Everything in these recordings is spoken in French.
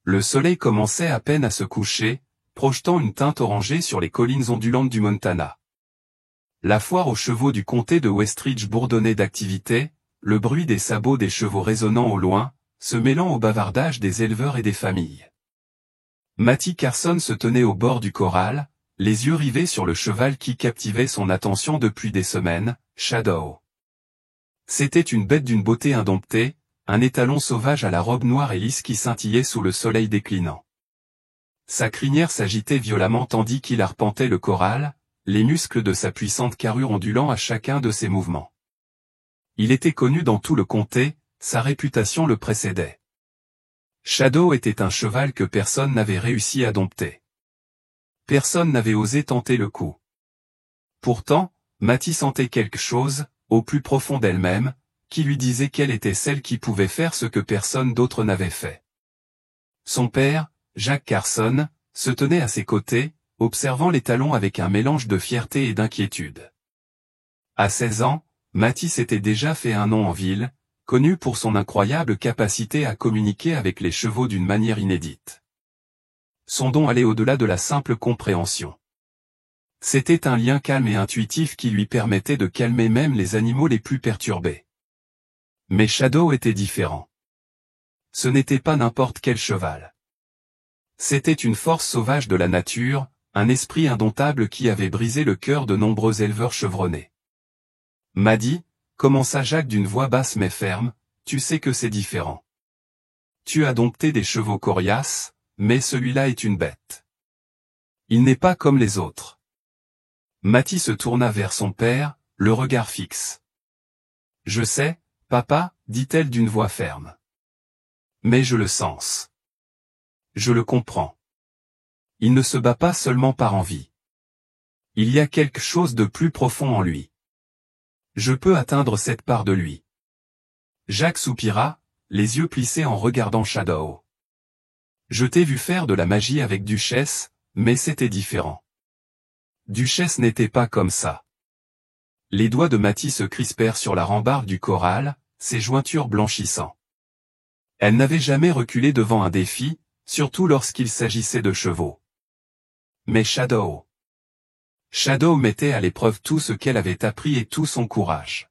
Le soleil commençait à peine à se coucher, projetant une teinte orangée sur les collines ondulantes du Montana. La foire aux chevaux du comté de Westridge bourdonnait d'activité, le bruit des sabots des chevaux résonnant au loin, se mêlant au bavardage des éleveurs et des familles. Matty Carson se tenait au bord du corral, les yeux rivés sur le cheval qui captivait son attention depuis des semaines, Shadow. C'était une bête d'une beauté indomptée, un étalon sauvage à la robe noire et lisse qui scintillait sous le soleil déclinant. Sa crinière s'agitait violemment tandis qu'il arpentait le corral, les muscles de sa puissante carrure ondulant à chacun de ses mouvements. Il était connu dans tout le comté, sa réputation le précédait. Shadow était un cheval que personne n'avait réussi à dompter. Personne n'avait osé tenter le coup. Pourtant, Matty sentait quelque chose, au plus profond d'elle-même, qui lui disait qu'elle était celle qui pouvait faire ce que personne d'autre n'avait fait. Son père, Jack Carson, se tenait à ses côtés, observant l'étalon avec un mélange de fierté et d'inquiétude. À 16 ans, Matty s'était déjà fait un nom en ville, connu pour son incroyable capacité à communiquer avec les chevaux d'une manière inédite. Son don allait au-delà de la simple compréhension. C'était un lien calme et intuitif qui lui permettait de calmer même les animaux les plus perturbés. Mais Shadow était différent. Ce n'était pas n'importe quel cheval. C'était une force sauvage de la nature, un esprit indomptable qui avait brisé le cœur de nombreux éleveurs chevronnés. Maddy, commença Jacques d'une voix basse mais ferme, tu sais que c'est différent. Tu as dompté des chevaux coriaces, mais celui-là est une bête. Il n'est pas comme les autres. Matty se tourna vers son père, le regard fixe. Je sais, papa, dit-elle d'une voix ferme. Mais je le sens. Je le comprends. Il ne se bat pas seulement par envie. Il y a quelque chose de plus profond en lui. Je peux atteindre cette part de lui. Jacques soupira, les yeux plissés en regardant Shadow. Je t'ai vu faire de la magie avec Duchesse, mais c'était différent. Duchesse n'était pas comme ça. Les doigts de Matty se crispèrent sur la rambarde du corral, ses jointures blanchissant. Elle n'avait jamais reculé devant un défi, surtout lorsqu'il s'agissait de chevaux. Mais Shadow mettait à l'épreuve tout ce qu'elle avait appris et tout son courage.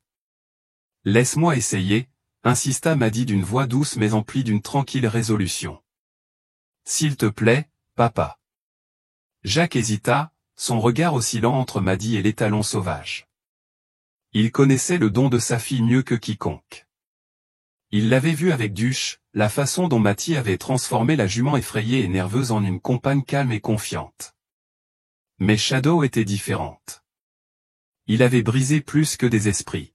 Laisse-moi essayer, insista Maddy d'une voix douce mais emplie d'une tranquille résolution. S'il te plaît, papa. Jacques hésita, son regard oscillant entre Maddy et l'étalon sauvage. Il connaissait le don de sa fille mieux que quiconque. Il l'avait vu avec Duche, la façon dont Matty avait transformé la jument effrayée et nerveuse en une compagne calme et confiante. Mais Shadow était différente. Il avait brisé plus que des esprits.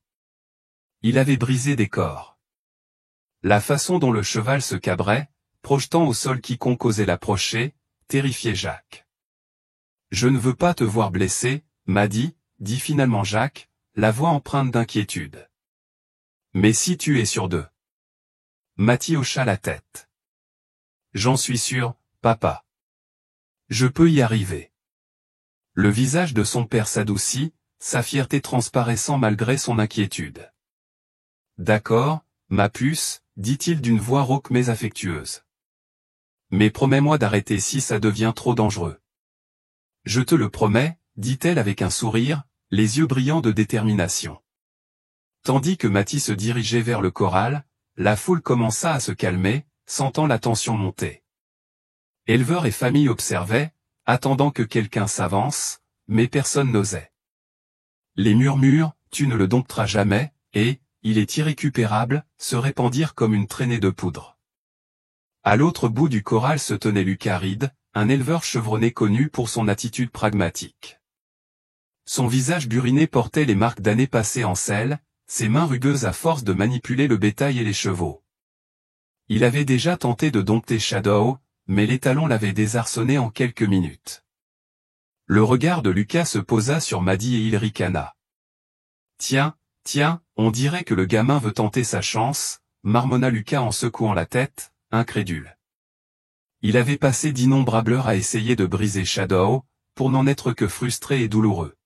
Il avait brisé des corps. La façon dont le cheval se cabrait, projetant au sol quiconque osait l'approcher, terrifiait Jacques. Je ne veux pas te voir blessé, Maddy, dit finalement Jacques, la voix empreinte d'inquiétude. Mais si tu es sûr d'eux. Matty hocha la tête. J'en suis sûr, papa. Je peux y arriver. Le visage de son père s'adoucit, sa fierté transparaissant malgré son inquiétude. D'accord, ma puce, dit-il d'une voix rauque mais affectueuse. Mais promets-moi d'arrêter si ça devient trop dangereux. Je te le promets, dit-elle avec un sourire, les yeux brillants de détermination. Tandis que Matty se dirigeait vers le corral, la foule commença à se calmer, sentant la tension monter. Éleveurs et familles observaient, attendant que quelqu'un s'avance, mais personne n'osait. Les murmures, tu ne le dompteras jamais, et, il est irrécupérable, se répandirent comme une traînée de poudre. À l'autre bout du corral se tenait Lucas Reed, un éleveur chevronné connu pour son attitude pragmatique. Son visage buriné portait les marques d'années passées en selle, ses mains rugueuses à force de manipuler le bétail et les chevaux. Il avait déjà tenté de dompter Shadow, mais l'étalon l'avait désarçonné en quelques minutes. Le regard de Lucas se posa sur Maddy et il ricana. Tiens, on dirait que le gamin veut tenter sa chance, marmonna Lucas en secouant la tête, incrédule. Il avait passé d'innombrables heures à essayer de briser Shadow, pour n'en être que frustré et douloureux.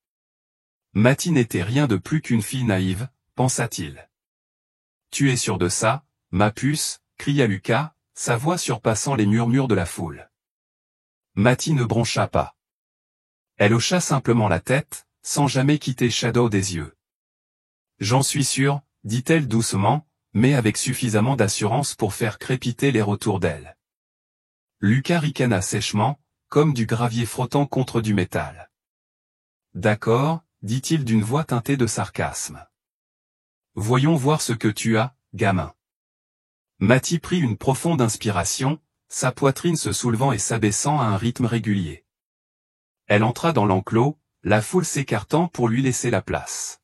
Matty n'était rien de plus qu'une fille naïve, pensa-t-il. Tu es sûr de ça, ma puce, cria Lucas, sa voix surpassant les murmures de la foule. Matty ne broncha pas. Elle hocha simplement la tête, sans jamais quitter Shadow des yeux. J'en suis sûre, dit-elle doucement, mais avec suffisamment d'assurance pour faire crépiter l'air autour d'elle. Lucas ricana sèchement, comme du gravier frottant contre du métal. D'accord, dit-il d'une voix teintée de sarcasme. Voyons voir ce que tu as, gamin. Matty prit une profonde inspiration, sa poitrine se soulevant et s'abaissant à un rythme régulier. Elle entra dans l'enclos, la foule s'écartant pour lui laisser la place.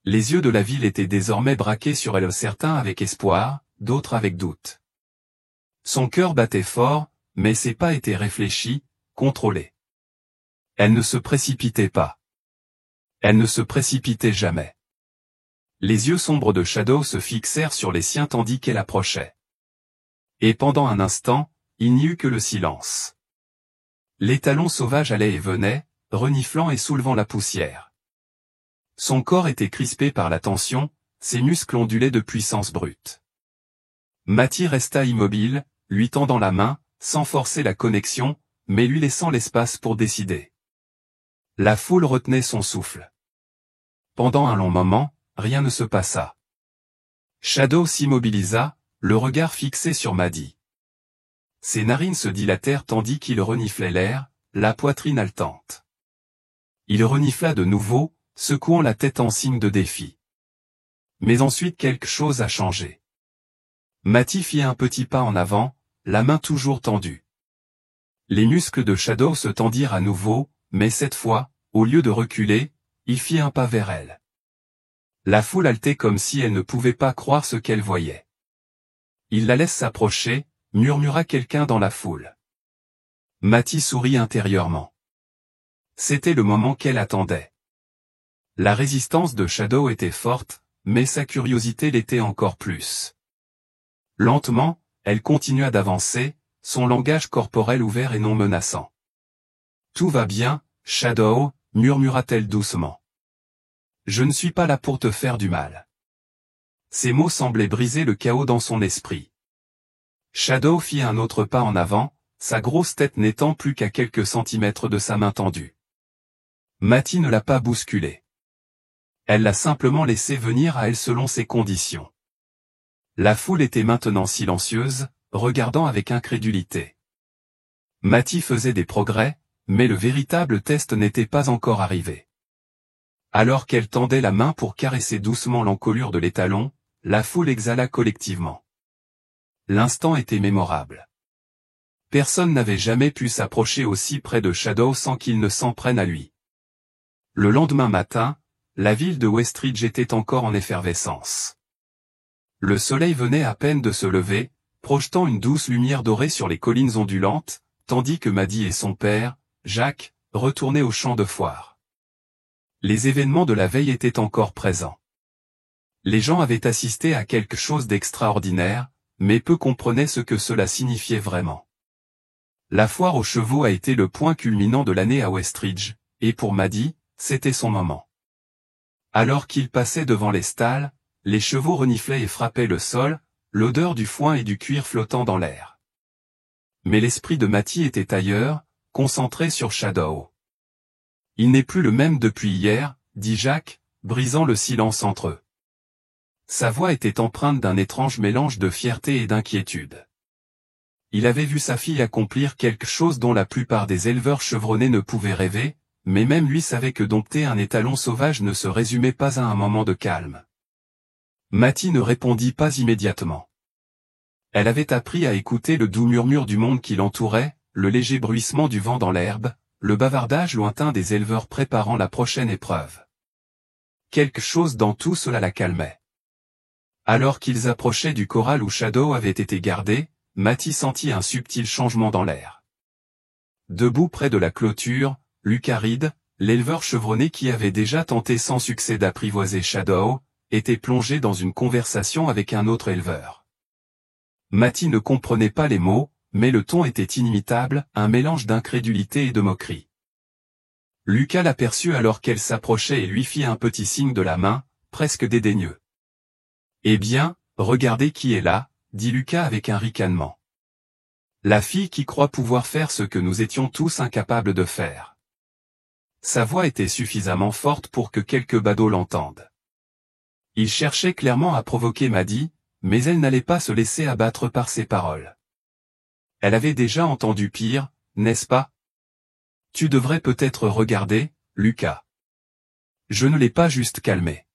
Les yeux de la ville étaient désormais braqués sur elle, certains avec espoir, d'autres avec doute. Son cœur battait fort, mais ses pas étaient réfléchis, contrôlés. Elle ne se précipitait pas. Elle ne se précipitait jamais. Les yeux sombres de Shadow se fixèrent sur les siens tandis qu'elle approchait. Et pendant un instant, il n'y eut que le silence. L'étalon sauvage allait et venait, reniflant et soulevant la poussière. Son corps était crispé par la tension, ses muscles ondulaient de puissance brute. Matty resta immobile, lui tendant la main, sans forcer la connexion, mais lui laissant l'espace pour décider. La foule retenait son souffle. Pendant un long moment, rien ne se passa. Shadow s'immobilisa, le regard fixé sur Matty. Ses narines se dilatèrent tandis qu'il reniflait l'air, la poitrine haletante. Il renifla de nouveau, secouant la tête en signe de défi. Mais ensuite quelque chose a changé. Matty fit un petit pas en avant, la main toujours tendue. Les muscles de Shadow se tendirent à nouveau, mais cette fois, au lieu de reculer, il fit un pas vers elle. La foule haletait comme si elle ne pouvait pas croire ce qu'elle voyait. Il la laisse s'approcher, murmura quelqu'un dans la foule. Matty sourit intérieurement. C'était le moment qu'elle attendait. La résistance de Shadow était forte, mais sa curiosité l'était encore plus. Lentement, elle continua d'avancer, son langage corporel ouvert et non menaçant. « Tout va bien, Shadow, murmura-t-elle doucement. Je ne suis pas là pour te faire du mal. Ces mots semblaient briser le chaos dans son esprit. Shadow fit un autre pas en avant, sa grosse tête n'étant plus qu'à quelques centimètres de sa main tendue. Matty ne l'a pas bousculée. Elle l'a simplement laissé venir à elle selon ses conditions. La foule était maintenant silencieuse, regardant avec incrédulité. Matty faisait des progrès, mais le véritable test n'était pas encore arrivé. Alors qu'elle tendait la main pour caresser doucement l'encolure de l'étalon, la foule exhala collectivement. L'instant était mémorable. Personne n'avait jamais pu s'approcher aussi près de Shadow sans qu'il ne s'en prenne à lui. Le lendemain matin, la ville de Westridge était encore en effervescence. Le soleil venait à peine de se lever, projetant une douce lumière dorée sur les collines ondulantes, tandis que Matty et son père, Jacques, retournaient au champ de foire. Les événements de la veille étaient encore présents. Les gens avaient assisté à quelque chose d'extraordinaire, mais peu comprenaient ce que cela signifiait vraiment. La foire aux chevaux a été le point culminant de l'année à Westridge, et pour Matty, c'était son moment. Alors qu'il passait devant les stalles, les chevaux reniflaient et frappaient le sol, l'odeur du foin et du cuir flottant dans l'air. Mais l'esprit de Matty était ailleurs, concentré sur Shadow. Il n'est plus le même depuis hier, dit Jacques, brisant le silence entre eux. Sa voix était empreinte d'un étrange mélange de fierté et d'inquiétude. Il avait vu sa fille accomplir quelque chose dont la plupart des éleveurs chevronnés ne pouvaient rêver, mais même lui savait que dompter un étalon sauvage ne se résumait pas à un moment de calme. Matty ne répondit pas immédiatement. Elle avait appris à écouter le doux murmure du monde qui l'entourait, le léger bruissement du vent dans l'herbe, le bavardage lointain des éleveurs préparant la prochaine épreuve. Quelque chose dans tout cela la calmait. Alors qu'ils approchaient du corral où Shadow avait été gardé, Matty sentit un subtil changement dans l'air. Debout près de la clôture, Lucas Reed, l'éleveur chevronné qui avait déjà tenté sans succès d'apprivoiser Shadow, était plongé dans une conversation avec un autre éleveur. Matty ne comprenait pas les mots, mais le ton était inimitable, un mélange d'incrédulité et de moquerie. Lucas l'aperçut alors qu'elle s'approchait et lui fit un petit signe de la main, presque dédaigneux. « Eh bien, regardez qui est là, dit Lucas avec un ricanement. La fille qui croit pouvoir faire ce que nous étions tous incapables de faire. Sa voix était suffisamment forte pour que quelques badauds l'entendent. Il cherchait clairement à provoquer Maddy, mais elle n'allait pas se laisser abattre par ses paroles. Elle avait déjà entendu pire, n'est-ce pas? Tu devrais peut-être regarder, Lucas. Je ne l'ai pas juste calmé.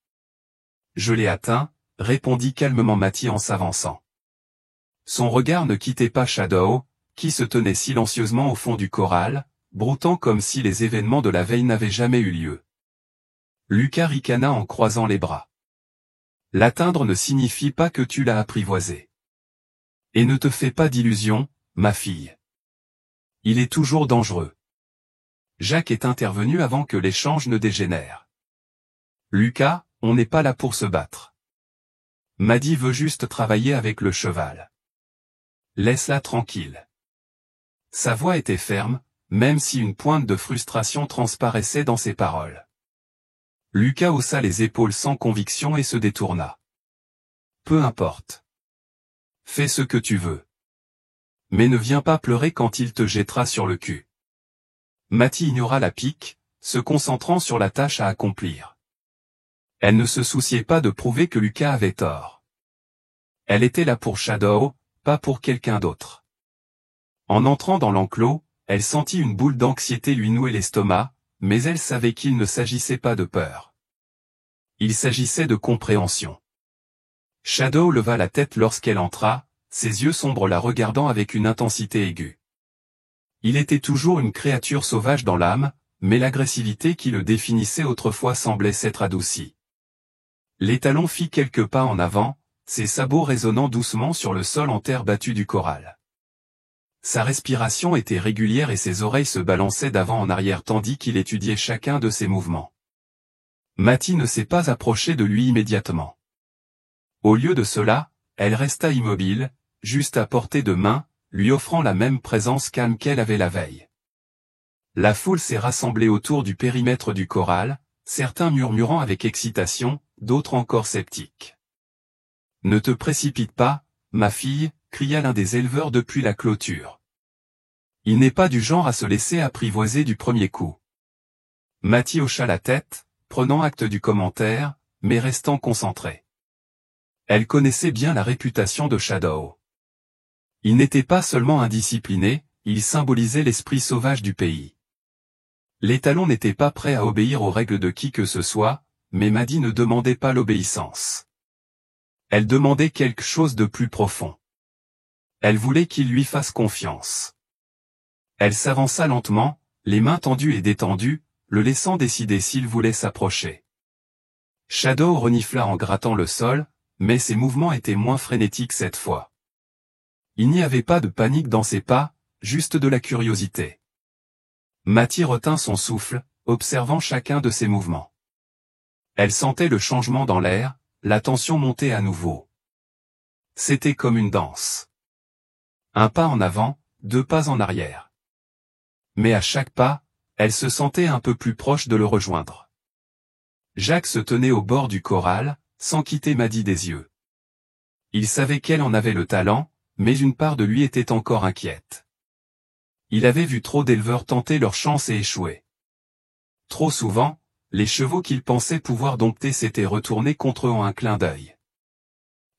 Je l'ai atteint, répondit calmement Matty en s'avançant. Son regard ne quittait pas Shadow, qui se tenait silencieusement au fond du corral, broutant comme si les événements de la veille n'avaient jamais eu lieu. Lucas ricana en croisant les bras. L'atteindre ne signifie pas que tu l'as apprivoisé. Et ne te fais pas d'illusions, ma fille. Il est toujours dangereux. Jacques est intervenu avant que l'échange ne dégénère. Lucas, on n'est pas là pour se battre. Maddy veut juste travailler avec le cheval. Laisse-la tranquille. Sa voix était ferme, même si une pointe de frustration transparaissait dans ses paroles. Lucas haussa les épaules sans conviction et se détourna. Peu importe. Fais ce que tu veux. Mais ne viens pas pleurer quand il te jettera sur le cul. Matty ignora la pique, se concentrant sur la tâche à accomplir. Elle ne se souciait pas de prouver que Lucas avait tort. Elle était là pour Shadow, pas pour quelqu'un d'autre. En entrant dans l'enclos, elle sentit une boule d'anxiété lui nouer l'estomac, mais elle savait qu'il ne s'agissait pas de peur. Il s'agissait de compréhension. Shadow leva la tête lorsqu'elle entra, ses yeux sombres la regardant avec une intensité aiguë. Il était toujours une créature sauvage dans l'âme, mais l'agressivité qui le définissait autrefois semblait s'être adoucie. L'étalon fit quelques pas en avant, ses sabots résonnant doucement sur le sol en terre battue du corral. Sa respiration était régulière et ses oreilles se balançaient d'avant en arrière tandis qu'il étudiait chacun de ses mouvements. Matty ne s'est pas approchée de lui immédiatement. Au lieu de cela, elle resta immobile, juste à portée de main, lui offrant la même présence calme qu'elle avait la veille. La foule s'est rassemblée autour du périmètre du corral, certains murmurant avec excitation, d'autres encore sceptiques. « Ne te précipite pas, ma fille », cria l'un des éleveurs depuis la clôture. Il n'est pas du genre à se laisser apprivoiser du premier coup. Matty hocha la tête, prenant acte du commentaire, mais restant concentrée. Elle connaissait bien la réputation de Shadow. Il n'était pas seulement indiscipliné, il symbolisait l'esprit sauvage du pays. L'étalon n'était pas prêt à obéir aux règles de qui que ce soit, mais Maddy ne demandait pas l'obéissance. Elle demandait quelque chose de plus profond. Elle voulait qu'il lui fasse confiance. Elle s'avança lentement, les mains tendues et détendues, le laissant décider s'il voulait s'approcher. Shadow renifla en grattant le sol, mais ses mouvements étaient moins frénétiques cette fois. Il n'y avait pas de panique dans ses pas, juste de la curiosité. Matty retint son souffle, observant chacun de ses mouvements. Elle sentait le changement dans l'air, la tension montait à nouveau. C'était comme une danse. Un pas en avant, 2 pas en arrière. Mais à chaque pas, elle se sentait un peu plus proche de le rejoindre. Jacques se tenait au bord du corral, sans quitter Maddy des yeux. Il savait qu'elle en avait le talent, mais une part de lui était encore inquiète. Il avait vu trop d'éleveurs tenter leur chance et échouer. Trop souvent, les chevaux qu'il pensait pouvoir dompter s'étaient retournés contre eux en un clin d'œil.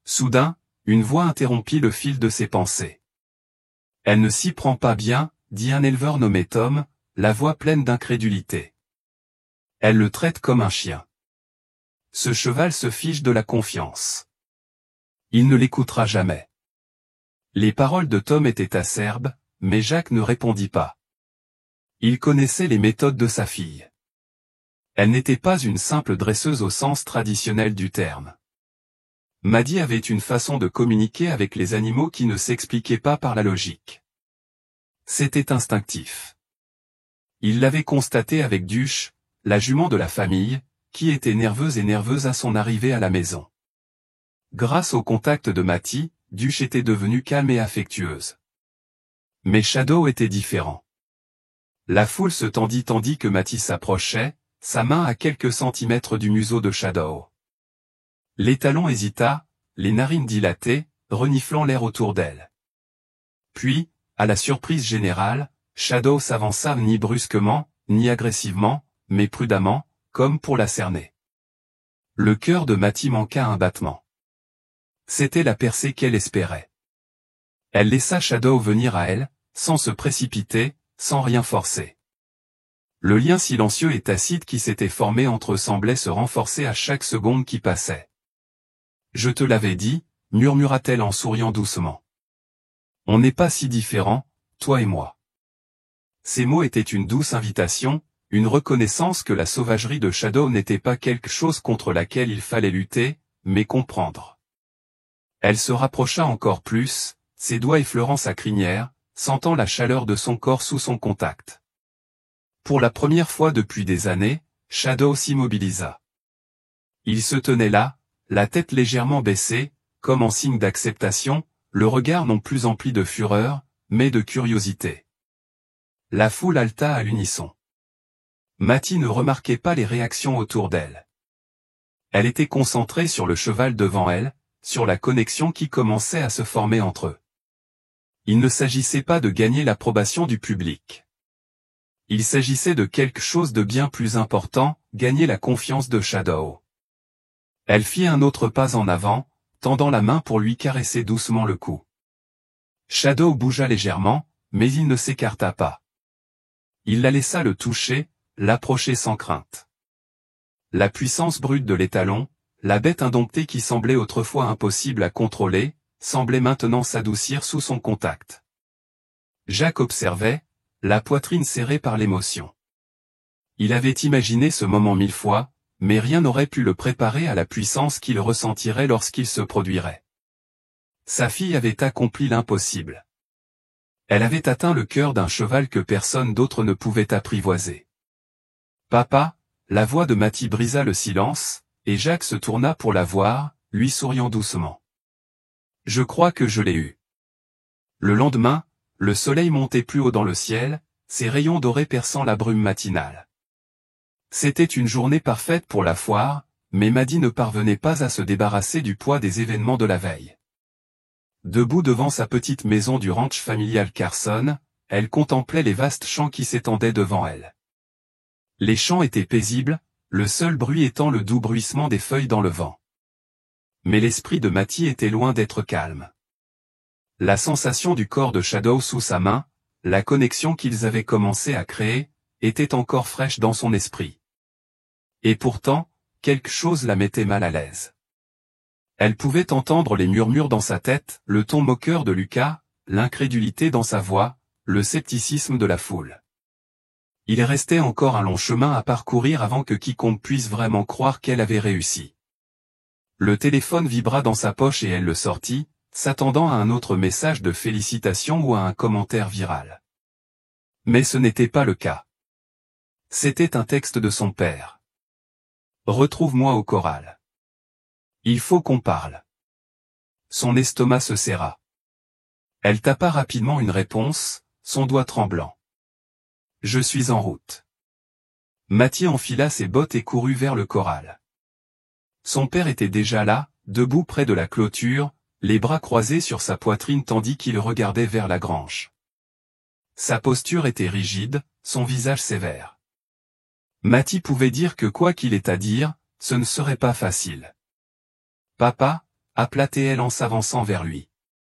Soudain, une voix interrompit le fil de ses pensées. « Elle ne s'y prend pas bien », dit un éleveur nommé Tom, la voix pleine d'incrédulité. « Elle le traite comme un chien. Ce cheval se fiche de la confiance. Il ne l'écoutera jamais. » Les paroles de Tom étaient acerbes, mais Jacques ne répondit pas. Il connaissait les méthodes de sa fille. Elle n'était pas une simple dresseuse au sens traditionnel du terme. Maddy avait une façon de communiquer avec les animaux qui ne s'expliquait pas par la logique. C'était instinctif. Il l'avait constaté avec Duche, la jument de la famille, qui était nerveuse à son arrivée à la maison. Grâce au contact de Matty, Duche était devenue calme et affectueuse. Mais Shadow était différent. La foule se tendit tandis que Matty s'approchait, sa main à quelques centimètres du museau de Shadow. L'étalon hésita, les narines dilatées, reniflant l'air autour d'elle. Puis, à la surprise générale, Shadow s'avança ni brusquement, ni agressivement, mais prudemment, comme pour la cerner. Le cœur de Mattie manqua un battement. C'était la percée qu'elle espérait. Elle laissa Shadow venir à elle, sans se précipiter, sans rien forcer. Le lien silencieux et tacite qui s'était formé entre eux semblait se renforcer à chaque seconde qui passait. « Je te l'avais dit », murmura-t-elle en souriant doucement. « On n'est pas si différents, toi et moi. » Ces mots étaient une douce invitation, une reconnaissance que la sauvagerie de Shadow n'était pas quelque chose contre laquelle il fallait lutter, mais comprendre. Elle se rapprocha encore plus, ses doigts effleurant sa crinière, sentant la chaleur de son corps sous son contact. Pour la première fois depuis des années, Shadow s'immobilisa. Il se tenait là, la tête légèrement baissée, comme en signe d'acceptation, le regard non plus empli de fureur, mais de curiosité. La foule haleta à l'unisson. Mattie ne remarquait pas les réactions autour d'elle. Elle était concentrée sur le cheval devant elle, sur la connexion qui commençait à se former entre eux. Il ne s'agissait pas de gagner l'approbation du public. Il s'agissait de quelque chose de bien plus important, gagner la confiance de Shadow. Elle fit un autre pas en avant, tendant la main pour lui caresser doucement le cou. Shadow bougea légèrement, mais il ne s'écarta pas. Il la laissa le toucher, l'approcher sans crainte. La puissance brute de l'étalon, la bête indomptée qui semblait autrefois impossible à contrôler, semblait maintenant s'adoucir sous son contact. Jacques observait, la poitrine serrée par l'émotion. Il avait imaginé ce moment 1000 fois, mais rien n'aurait pu le préparer à la puissance qu'il ressentirait lorsqu'il se produirait. Sa fille avait accompli l'impossible. Elle avait atteint le cœur d'un cheval que personne d'autre ne pouvait apprivoiser. « Papa », la voix de Mattie brisa le silence, et Jacques se tourna pour la voir, lui souriant doucement. « Je crois que je l'ai eu. » Le lendemain, le soleil montait plus haut dans le ciel, ses rayons dorés perçant la brume matinale. C'était une journée parfaite pour la foire, mais Mattie ne parvenait pas à se débarrasser du poids des événements de la veille. Debout devant sa petite maison du ranch familial Carson, elle contemplait les vastes champs qui s'étendaient devant elle. Les champs étaient paisibles, le seul bruit étant le doux bruissement des feuilles dans le vent. Mais l'esprit de Mattie était loin d'être calme. La sensation du corps de Shadow sous sa main, la connexion qu'ils avaient commencé à créer, était encore fraîche dans son esprit. Et pourtant, quelque chose la mettait mal à l'aise. Elle pouvait entendre les murmures dans sa tête, le ton moqueur de Lucas, l'incrédulité dans sa voix, le scepticisme de la foule. Il restait encore un long chemin à parcourir avant que quiconque puisse vraiment croire qu'elle avait réussi. Le téléphone vibra dans sa poche et elle le sortit, s'attendant à un autre message de félicitations ou à un commentaire viral. Mais ce n'était pas le cas. C'était un texte de son père. « Retrouve-moi au corral. Il faut qu'on parle. » Son estomac se serra. Elle tapa rapidement une réponse, son doigt tremblant. « Je suis en route. » Mattie enfila ses bottes et courut vers le corral. Son père était déjà là, debout près de la clôture, les bras croisés sur sa poitrine tandis qu'il regardait vers la grange. Sa posture était rigide, son visage sévère. Mattie pouvait dire que quoi qu'il ait à dire, ce ne serait pas facile. « Papa » appela-t-elle en s'avançant vers lui.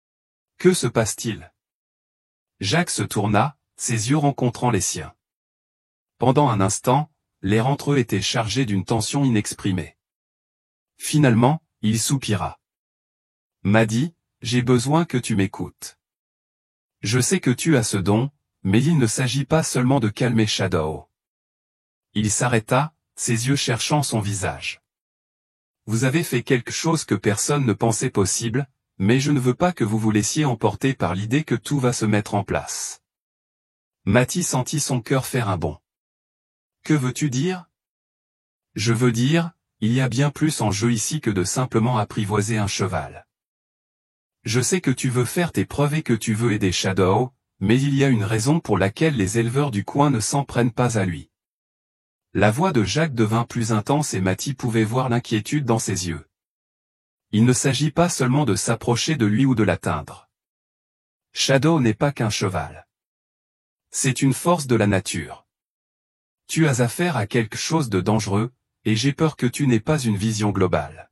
« Que se passe-t-il » Jacques se tourna, ses yeux rencontrant les siens. Pendant un instant, l'air entre eux était chargé d'une tension inexprimée. Finalement, il soupira. « Mattie, j'ai besoin que tu m'écoutes. Je sais que tu as ce don, mais il ne s'agit pas seulement de calmer Shadow. » Il s'arrêta, ses yeux cherchant son visage. « Vous avez fait quelque chose que personne ne pensait possible, mais je ne veux pas que vous vous laissiez emporter par l'idée que tout va se mettre en place. » Mattie sentit son cœur faire un bond. « Que veux-tu dire ?»« Je veux dire, il y a bien plus en jeu ici que de simplement apprivoiser un cheval. Je sais que tu veux faire tes preuves et que tu veux aider Shadow, mais il y a une raison pour laquelle les éleveurs du coin ne s'en prennent pas à lui. » La voix de Jacques devint plus intense et Mattie pouvait voir l'inquiétude dans ses yeux. Il ne s'agit pas seulement de s'approcher de lui ou de l'atteindre. Shadow n'est pas qu'un cheval. C'est une force de la nature. Tu as affaire à quelque chose de dangereux, et j'ai peur que tu n'aies pas une vision globale.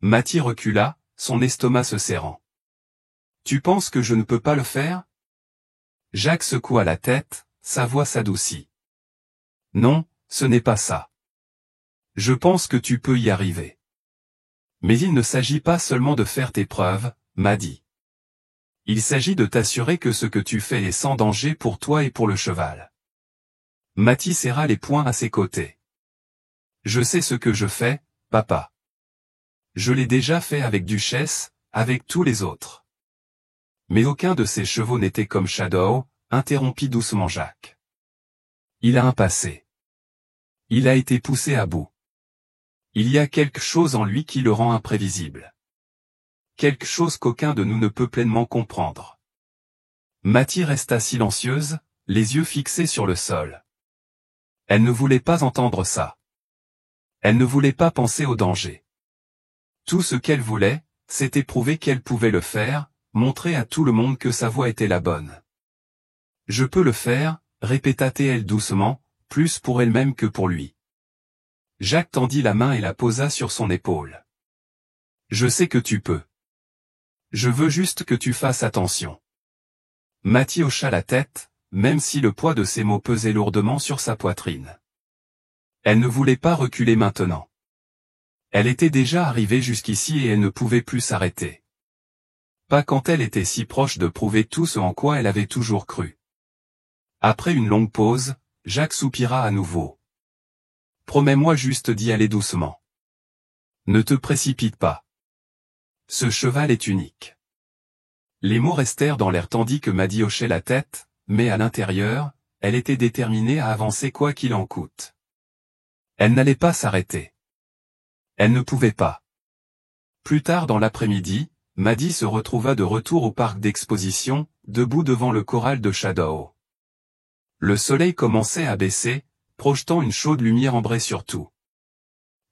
Matty recula, son estomac se serrant. Tu penses que je ne peux pas le faire? Jacques secoua la tête, sa voix s'adoucit. Non, ce n'est pas ça. Je pense que tu peux y arriver. Mais il ne s'agit pas seulement de faire tes preuves, Matty. Il s'agit de t'assurer que ce que tu fais est sans danger pour toi et pour le cheval. Matty serra les poings à ses côtés. Je sais ce que je fais, papa. Je l'ai déjà fait avec Duchesse, avec tous les autres. Mais aucun de ces chevaux n'était comme Shadow, interrompit doucement Jacques. Il a un passé. Il a été poussé à bout. Il y a quelque chose en lui qui le rend imprévisible. Quelque chose qu'aucun de nous ne peut pleinement comprendre. Matty resta silencieuse, les yeux fixés sur le sol. Elle ne voulait pas entendre ça. Elle ne voulait pas penser au danger. Tout ce qu'elle voulait, c'était prouver qu'elle pouvait le faire, montrer à tout le monde que sa voie était la bonne. Je peux le faire, répéta-t-elle doucement, plus pour elle-même que pour lui. Jacques tendit la main et la posa sur son épaule. Je sais que tu peux. Je veux juste que tu fasses attention. Matty hocha la tête, même si le poids de ses mots pesait lourdement sur sa poitrine. Elle ne voulait pas reculer maintenant. Elle était déjà arrivée jusqu'ici et elle ne pouvait plus s'arrêter. Pas quand elle était si proche de prouver tout ce en quoi elle avait toujours cru. Après une longue pause, Jacques soupira à nouveau. Promets-moi juste d'y aller doucement. Ne te précipite pas. Ce cheval est unique. Les mots restèrent dans l'air tandis que Matty hochait la tête, mais à l'intérieur, elle était déterminée à avancer quoi qu'il en coûte. Elle n'allait pas s'arrêter. Elle ne pouvait pas. Plus tard dans l'après-midi, Matty se retrouva de retour au parc d'exposition, debout devant le corral de Shadow. Le soleil commençait à baisser, projetant une chaude lumière ambrée sur tout.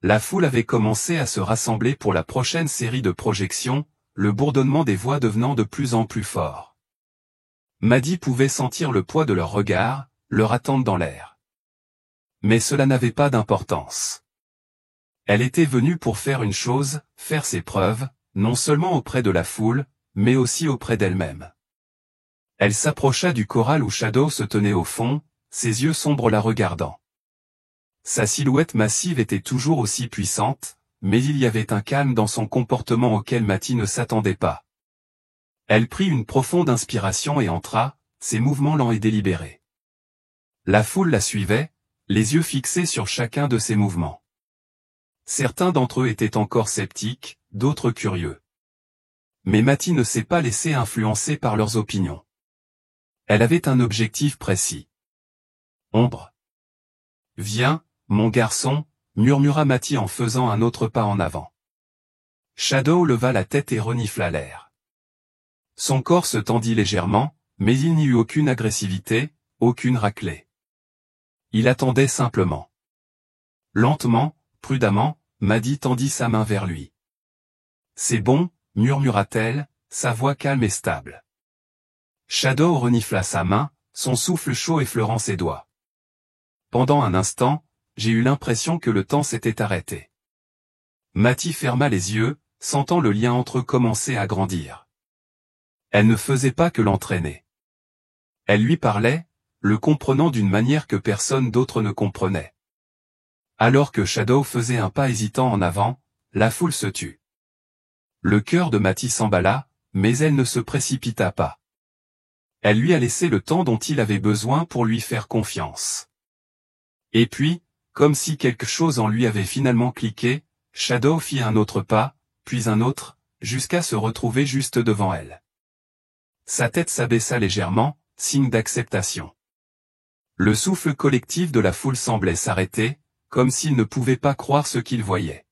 La foule avait commencé à se rassembler pour la prochaine série de projections, le bourdonnement des voix devenant de plus en plus fort. Matty pouvait sentir le poids de leurs regards, leur attente dans l'air. Mais cela n'avait pas d'importance. Elle était venue pour faire une chose, faire ses preuves, non seulement auprès de la foule, mais aussi auprès d'elle-même. Elle s'approcha du corral où Shadow se tenait au fond, ses yeux sombres la regardant. Sa silhouette massive était toujours aussi puissante, mais il y avait un calme dans son comportement auquel Matty ne s'attendait pas. Elle prit une profonde inspiration et entra, ses mouvements lents et délibérés. La foule la suivait, les yeux fixés sur chacun de ses mouvements. Certains d'entre eux étaient encore sceptiques, d'autres curieux. Mais Matty ne s'est pas laissé influencer par leurs opinions. Elle avait un objectif précis. Ombre. Viens, mon garçon, murmura Matty en faisant un autre pas en avant. Shadow leva la tête et renifla l'air. Son corps se tendit légèrement, mais il n'y eut aucune agressivité, aucune raclée. Il attendait simplement. Lentement, prudemment, Matty tendit sa main vers lui. C'est bon, murmura-t-elle, sa voix calme et stable. Shadow renifla sa main, son souffle chaud effleurant ses doigts. Pendant un instant, j'ai eu l'impression que le temps s'était arrêté. Matty ferma les yeux, sentant le lien entre eux commencer à grandir. Elle ne faisait pas que l'entraîner. Elle lui parlait, le comprenant d'une manière que personne d'autre ne comprenait. Alors que Shadow faisait un pas hésitant en avant, la foule se tut. Le cœur de Matty s'emballa, mais elle ne se précipita pas. Elle lui a laissé le temps dont il avait besoin pour lui faire confiance. Et puis, comme si quelque chose en lui avait finalement cliqué, Shadow fit un autre pas, puis un autre, jusqu'à se retrouver juste devant elle. Sa tête s'abaissa légèrement, signe d'acceptation. Le souffle collectif de la foule semblait s'arrêter, comme s'il ne pouvait pas croire ce qu'il voyait.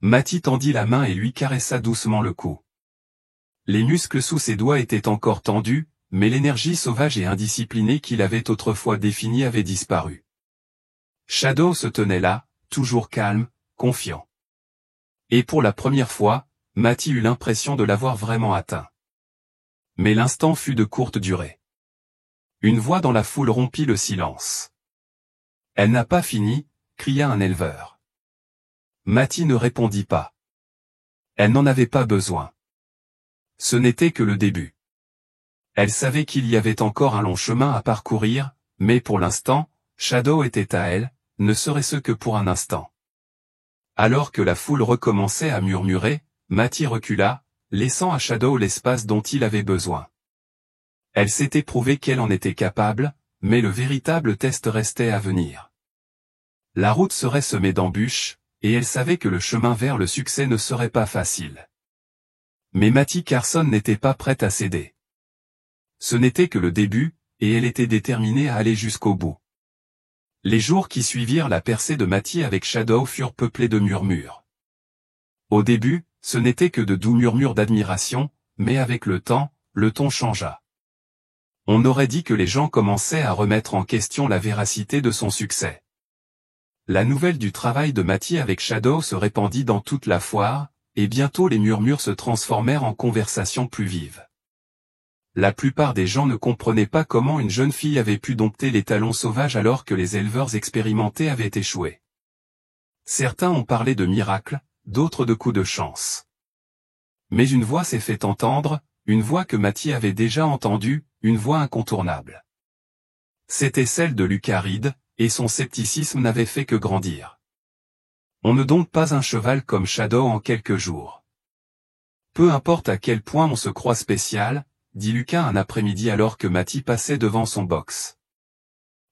Matty tendit la main et lui caressa doucement le cou. Les muscles sous ses doigts étaient encore tendus, mais l'énergie sauvage et indisciplinée qu'il avait autrefois définie avait disparu. Shadow se tenait là, toujours calme, confiant. Et pour la première fois, Matty eut l'impression de l'avoir vraiment atteint. Mais l'instant fut de courte durée. Une voix dans la foule rompit le silence. « Elle n'a pas fini », cria un éleveur. Matty ne répondit pas. Elle n'en avait pas besoin. Ce n'était que le début. Elle savait qu'il y avait encore un long chemin à parcourir, mais pour l'instant, Shadow était à elle, ne serait-ce que pour un instant. Alors que la foule recommençait à murmurer, Matty recula, laissant à Shadow l'espace dont il avait besoin. Elle s'était prouvé qu'elle en était capable, mais le véritable test restait à venir. La route serait semée d'embûches, et elle savait que le chemin vers le succès ne serait pas facile. Mais Matty Carson n'était pas prête à céder. Ce n'était que le début, et elle était déterminée à aller jusqu'au bout. Les jours qui suivirent la percée de Matty avec Shadow furent peuplés de murmures. Au début, ce n'était que de doux murmures d'admiration, mais avec le temps, le ton changea. On aurait dit que les gens commençaient à remettre en question la véracité de son succès. La nouvelle du travail de Matty avec Shadow se répandit dans toute la foire, et bientôt les murmures se transformèrent en conversations plus vives. La plupart des gens ne comprenaient pas comment une jeune fille avait pu dompter les talons sauvages alors que les éleveurs expérimentés avaient échoué. Certains ont parlé de miracles, d'autres de coups de chance. Mais une voix s'est fait entendre, une voix que Matty avait déjà entendue, une voix incontournable. C'était celle de Lucas Reed, et son scepticisme n'avait fait que grandir. On ne dompte pas un cheval comme Shadow en quelques jours. Peu importe à quel point on se croit spécial, dit Lucas un après-midi alors que Matty passait devant son box.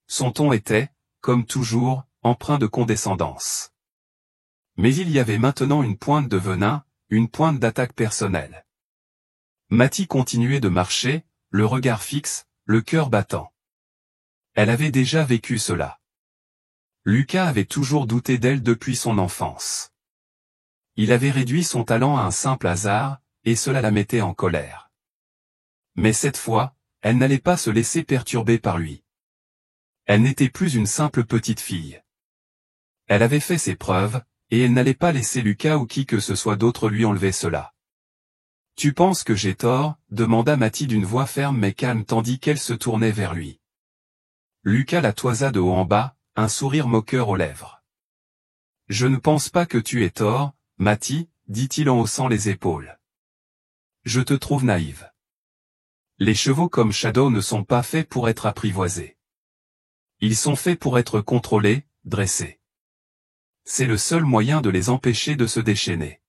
Son ton était, comme toujours, empreint de condescendance. Mais il y avait maintenant une pointe de venin, une pointe d'attaque personnelle. Matty continuait de marcher, le regard fixe, le cœur battant. Elle avait déjà vécu cela. Lucas avait toujours douté d'elle depuis son enfance. Il avait réduit son talent à un simple hasard, et cela la mettait en colère. Mais cette fois, elle n'allait pas se laisser perturber par lui. Elle n'était plus une simple petite fille. Elle avait fait ses preuves, et elle n'allait pas laisser Lucas ou qui que ce soit d'autre lui enlever cela. « Tu penses que j'ai tort ?» demanda Matty d'une voix ferme mais calme tandis qu'elle se tournait vers lui. Lucas la toisa de haut en bas, un sourire moqueur aux lèvres. « Je ne pense pas que tu aies tort, Matty, dit-il en haussant les épaules. Je te trouve naïve. Les chevaux comme Shadow ne sont pas faits pour être apprivoisés. Ils sont faits pour être contrôlés, dressés. C'est le seul moyen de les empêcher de se déchaîner. »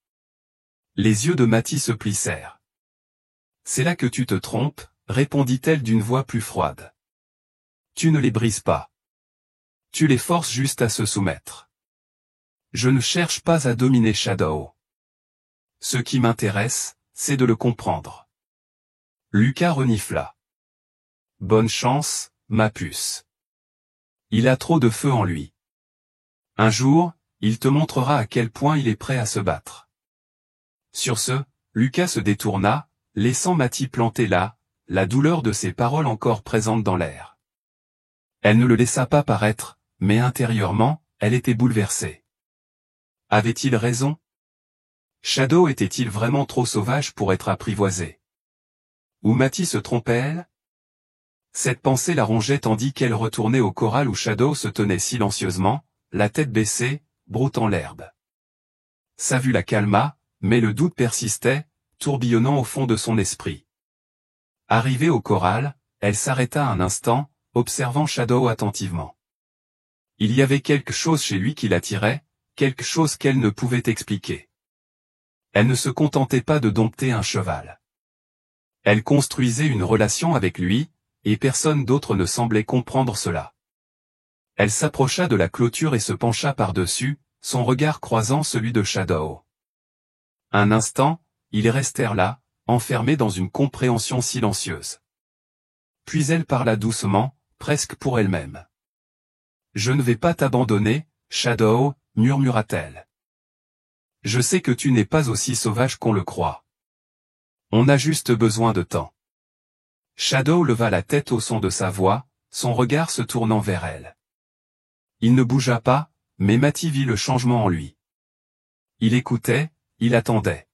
Les yeux de Matty se plissèrent. « C'est là que tu te trompes, » répondit-elle d'une voix plus froide. « Tu ne les brises pas. Tu les forces juste à se soumettre. Je ne cherche pas à dominer Shadow. Ce qui m'intéresse, c'est de le comprendre. » Lucas renifla. « Bonne chance, ma puce. Il a trop de feu en lui. Un jour, il te montrera à quel point il est prêt à se battre. » Sur ce, Lucas se détourna, laissant Matty planté là, la douleur de ses paroles encore présente dans l'air. Elle ne le laissa pas paraître, mais intérieurement, elle était bouleversée. Avait-il raison? Shadow était-il vraiment trop sauvage pour être apprivoisé? Ou Matty se trompait-elle? Cette pensée la rongeait tandis qu'elle retournait au corral où Shadow se tenait silencieusement, la tête baissée, broutant l'herbe. Sa vue la calma, mais le doute persistait, tourbillonnant au fond de son esprit. Arrivée au corral, elle s'arrêta un instant, observant Shadow attentivement. Il y avait quelque chose chez lui qui l'attirait, quelque chose qu'elle ne pouvait expliquer. Elle ne se contentait pas de dompter un cheval. Elle construisait une relation avec lui, et personne d'autre ne semblait comprendre cela. Elle s'approcha de la clôture et se pencha par-dessus, son regard croisant celui de Shadow. Un instant, ils restèrent là, enfermés dans une compréhension silencieuse. Puis elle parla doucement, presque pour elle-même. « Je ne vais pas t'abandonner, Shadow, » murmura-t-elle. « Je sais que tu n'es pas aussi sauvage qu'on le croit. On a juste besoin de temps. » Shadow leva la tête au son de sa voix, son regard se tournant vers elle. Il ne bougea pas, mais Matty vit le changement en lui. Il écoutait, il attendait.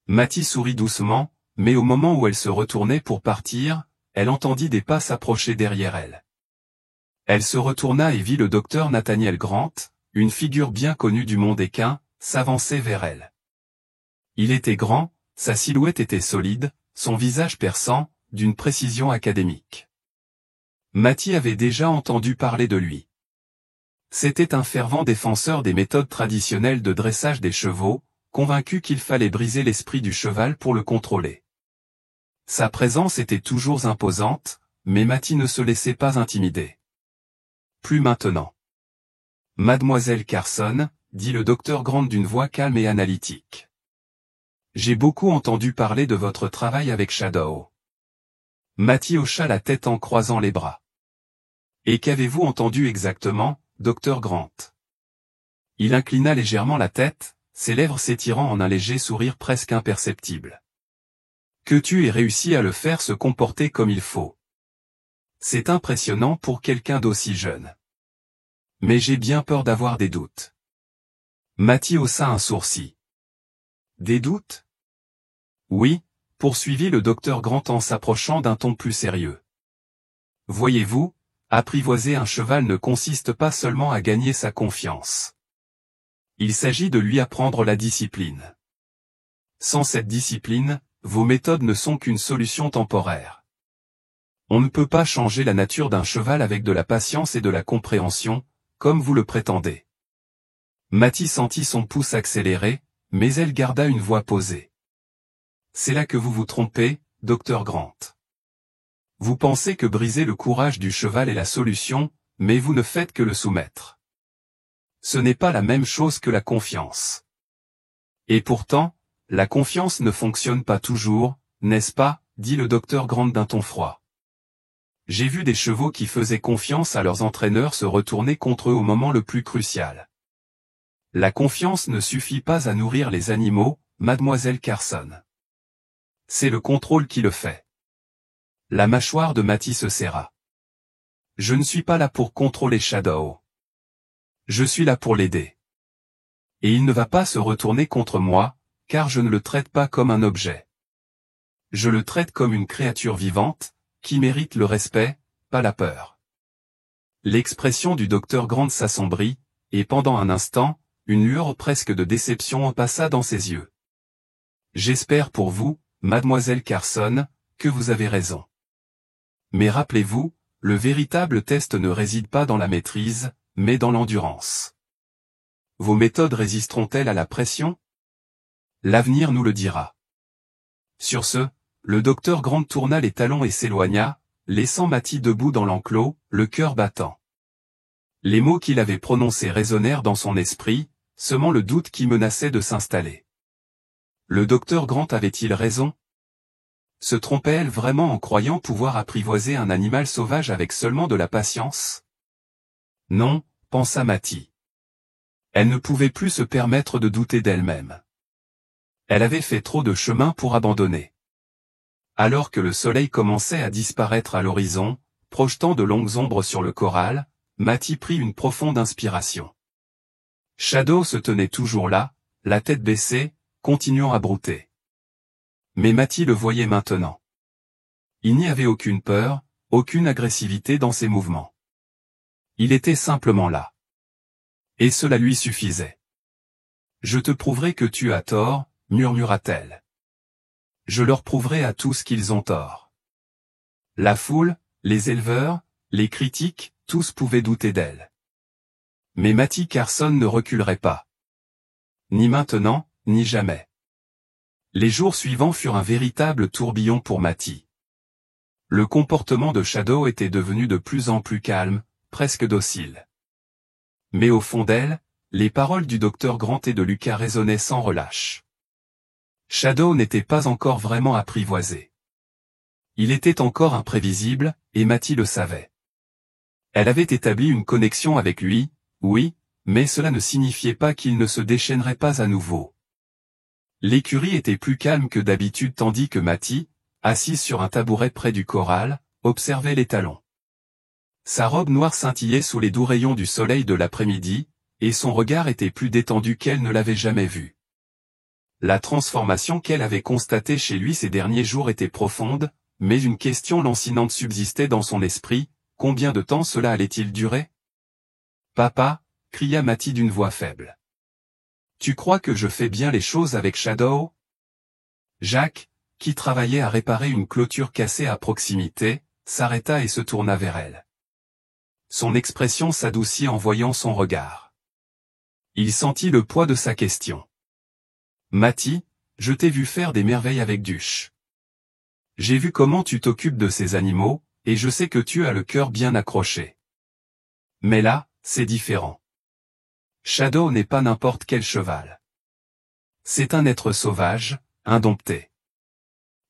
Matty sourit doucement, mais au moment où elle se retournait pour partir, elle entendit des pas s'approcher derrière elle. Elle se retourna et vit le docteur Nathaniel Grant, une figure bien connue du monde équin, s'avancer vers elle. Il était grand, sa silhouette était solide, son visage perçant, d'une précision académique. Matty avait déjà entendu parler de lui. C'était un fervent défenseur des méthodes traditionnelles de dressage des chevaux, convaincu qu'il fallait briser l'esprit du cheval pour le contrôler. Sa présence était toujours imposante, mais Matty ne se laissait pas intimider. Plus maintenant. Mademoiselle Carson, dit le docteur Grant d'une voix calme et analytique. J'ai beaucoup entendu parler de votre travail avec Shadow. Matty hocha la tête en croisant les bras. Et qu'avez-vous entendu exactement, docteur Grant? Il inclina légèrement la tête, ses lèvres s'étirant en un léger sourire presque imperceptible. Que tu aies réussi à le faire se comporter comme il faut. C'est impressionnant pour quelqu'un d'aussi jeune. Mais j'ai bien peur d'avoir des doutes. Matty haussa un sourcil. Des doutes? Oui, poursuivit le docteur Grant en s'approchant d'un ton plus sérieux. Voyez-vous, apprivoiser un cheval ne consiste pas seulement à gagner sa confiance. Il s'agit de lui apprendre la discipline. Sans cette discipline, vos méthodes ne sont qu'une solution temporaire. On ne peut pas changer la nature d'un cheval avec de la patience et de la compréhension, comme vous le prétendez. Matty sentit son pouce accélérer, mais elle garda une voix posée. C'est là que vous vous trompez, docteur Grant. Vous pensez que briser le courage du cheval est la solution, mais vous ne faites que le soumettre. Ce n'est pas la même chose que la confiance. Et pourtant, la confiance ne fonctionne pas toujours, n'est-ce pas, dit le docteur Grant d'un ton froid. J'ai vu des chevaux qui faisaient confiance à leurs entraîneurs se retourner contre eux au moment le plus crucial. La confiance ne suffit pas à nourrir les animaux, mademoiselle Carson. C'est le contrôle qui le fait. La mâchoire de Matty se serra. Je ne suis pas là pour contrôler Shadow. Je suis là pour l'aider. Et il ne va pas se retourner contre moi, car je ne le traite pas comme un objet. Je le traite comme une créature vivante, qui mérite le respect, pas la peur. L'expression du docteur Grant s'assombrit, et pendant un instant, une lueur presque de déception en passa dans ses yeux. J'espère pour vous, mademoiselle Carson, que vous avez raison. Mais rappelez-vous, le véritable test ne réside pas dans la maîtrise, mais dans l'endurance. Vos méthodes résisteront-elles à la pression? L'avenir nous le dira. Sur ce, le docteur Grant tourna les talons et s'éloigna, laissant Matty debout dans l'enclos, le cœur battant. Les mots qu'il avait prononcés résonnèrent dans son esprit, semant le doute qui menaçait de s'installer. Le docteur Grant avait-il raison? Se trompait-elle vraiment en croyant pouvoir apprivoiser un animal sauvage avec seulement de la patience? Non, pensa Matty. Elle ne pouvait plus se permettre de douter d'elle-même. Elle avait fait trop de chemin pour abandonner. Alors que le soleil commençait à disparaître à l'horizon, projetant de longues ombres sur le corral, Matty prit une profonde inspiration. Shadow se tenait toujours là, la tête baissée, continuant à brouter. Mais Matty le voyait maintenant. Il n'y avait aucune peur, aucune agressivité dans ses mouvements. Il était simplement là. Et cela lui suffisait. Je te prouverai que tu as tort, murmura-t-elle. Je leur prouverai à tous qu'ils ont tort. La foule, les éleveurs, les critiques, tous pouvaient douter d'elle. Mais Matty Carson ne reculerait pas. Ni maintenant, ni jamais. Les jours suivants furent un véritable tourbillon pour Matty. Le comportement de Shadow était devenu de plus en plus calme, presque docile. Mais au fond d'elle, les paroles du docteur Grant et de Lucas résonnaient sans relâche. Shadow n'était pas encore vraiment apprivoisé. Il était encore imprévisible, et Matty le savait. Elle avait établi une connexion avec lui, oui, mais cela ne signifiait pas qu'il ne se déchaînerait pas à nouveau. L'écurie était plus calme que d'habitude tandis que Matty, assise sur un tabouret près du corral, observait les talons. Sa robe noire scintillait sous les doux rayons du soleil de l'après-midi, et son regard était plus détendu qu'elle ne l'avait jamais vu. La transformation qu'elle avait constatée chez lui ces derniers jours était profonde, mais une question lancinante subsistait dans son esprit, combien de temps cela allait-il durer? Papa, cria Matty d'une voix faible. Tu crois que je fais bien les choses avec Shadow? Jacques, qui travaillait à réparer une clôture cassée à proximité, s'arrêta et se tourna vers elle. Son expression s'adoucit en voyant son regard. Il sentit le poids de sa question. Matty, je t'ai vu faire des merveilles avec Dush. J'ai vu comment tu t'occupes de ces animaux, et je sais que tu as le cœur bien accroché. Mais là, c'est différent. Shadow n'est pas n'importe quel cheval. C'est un être sauvage, indompté.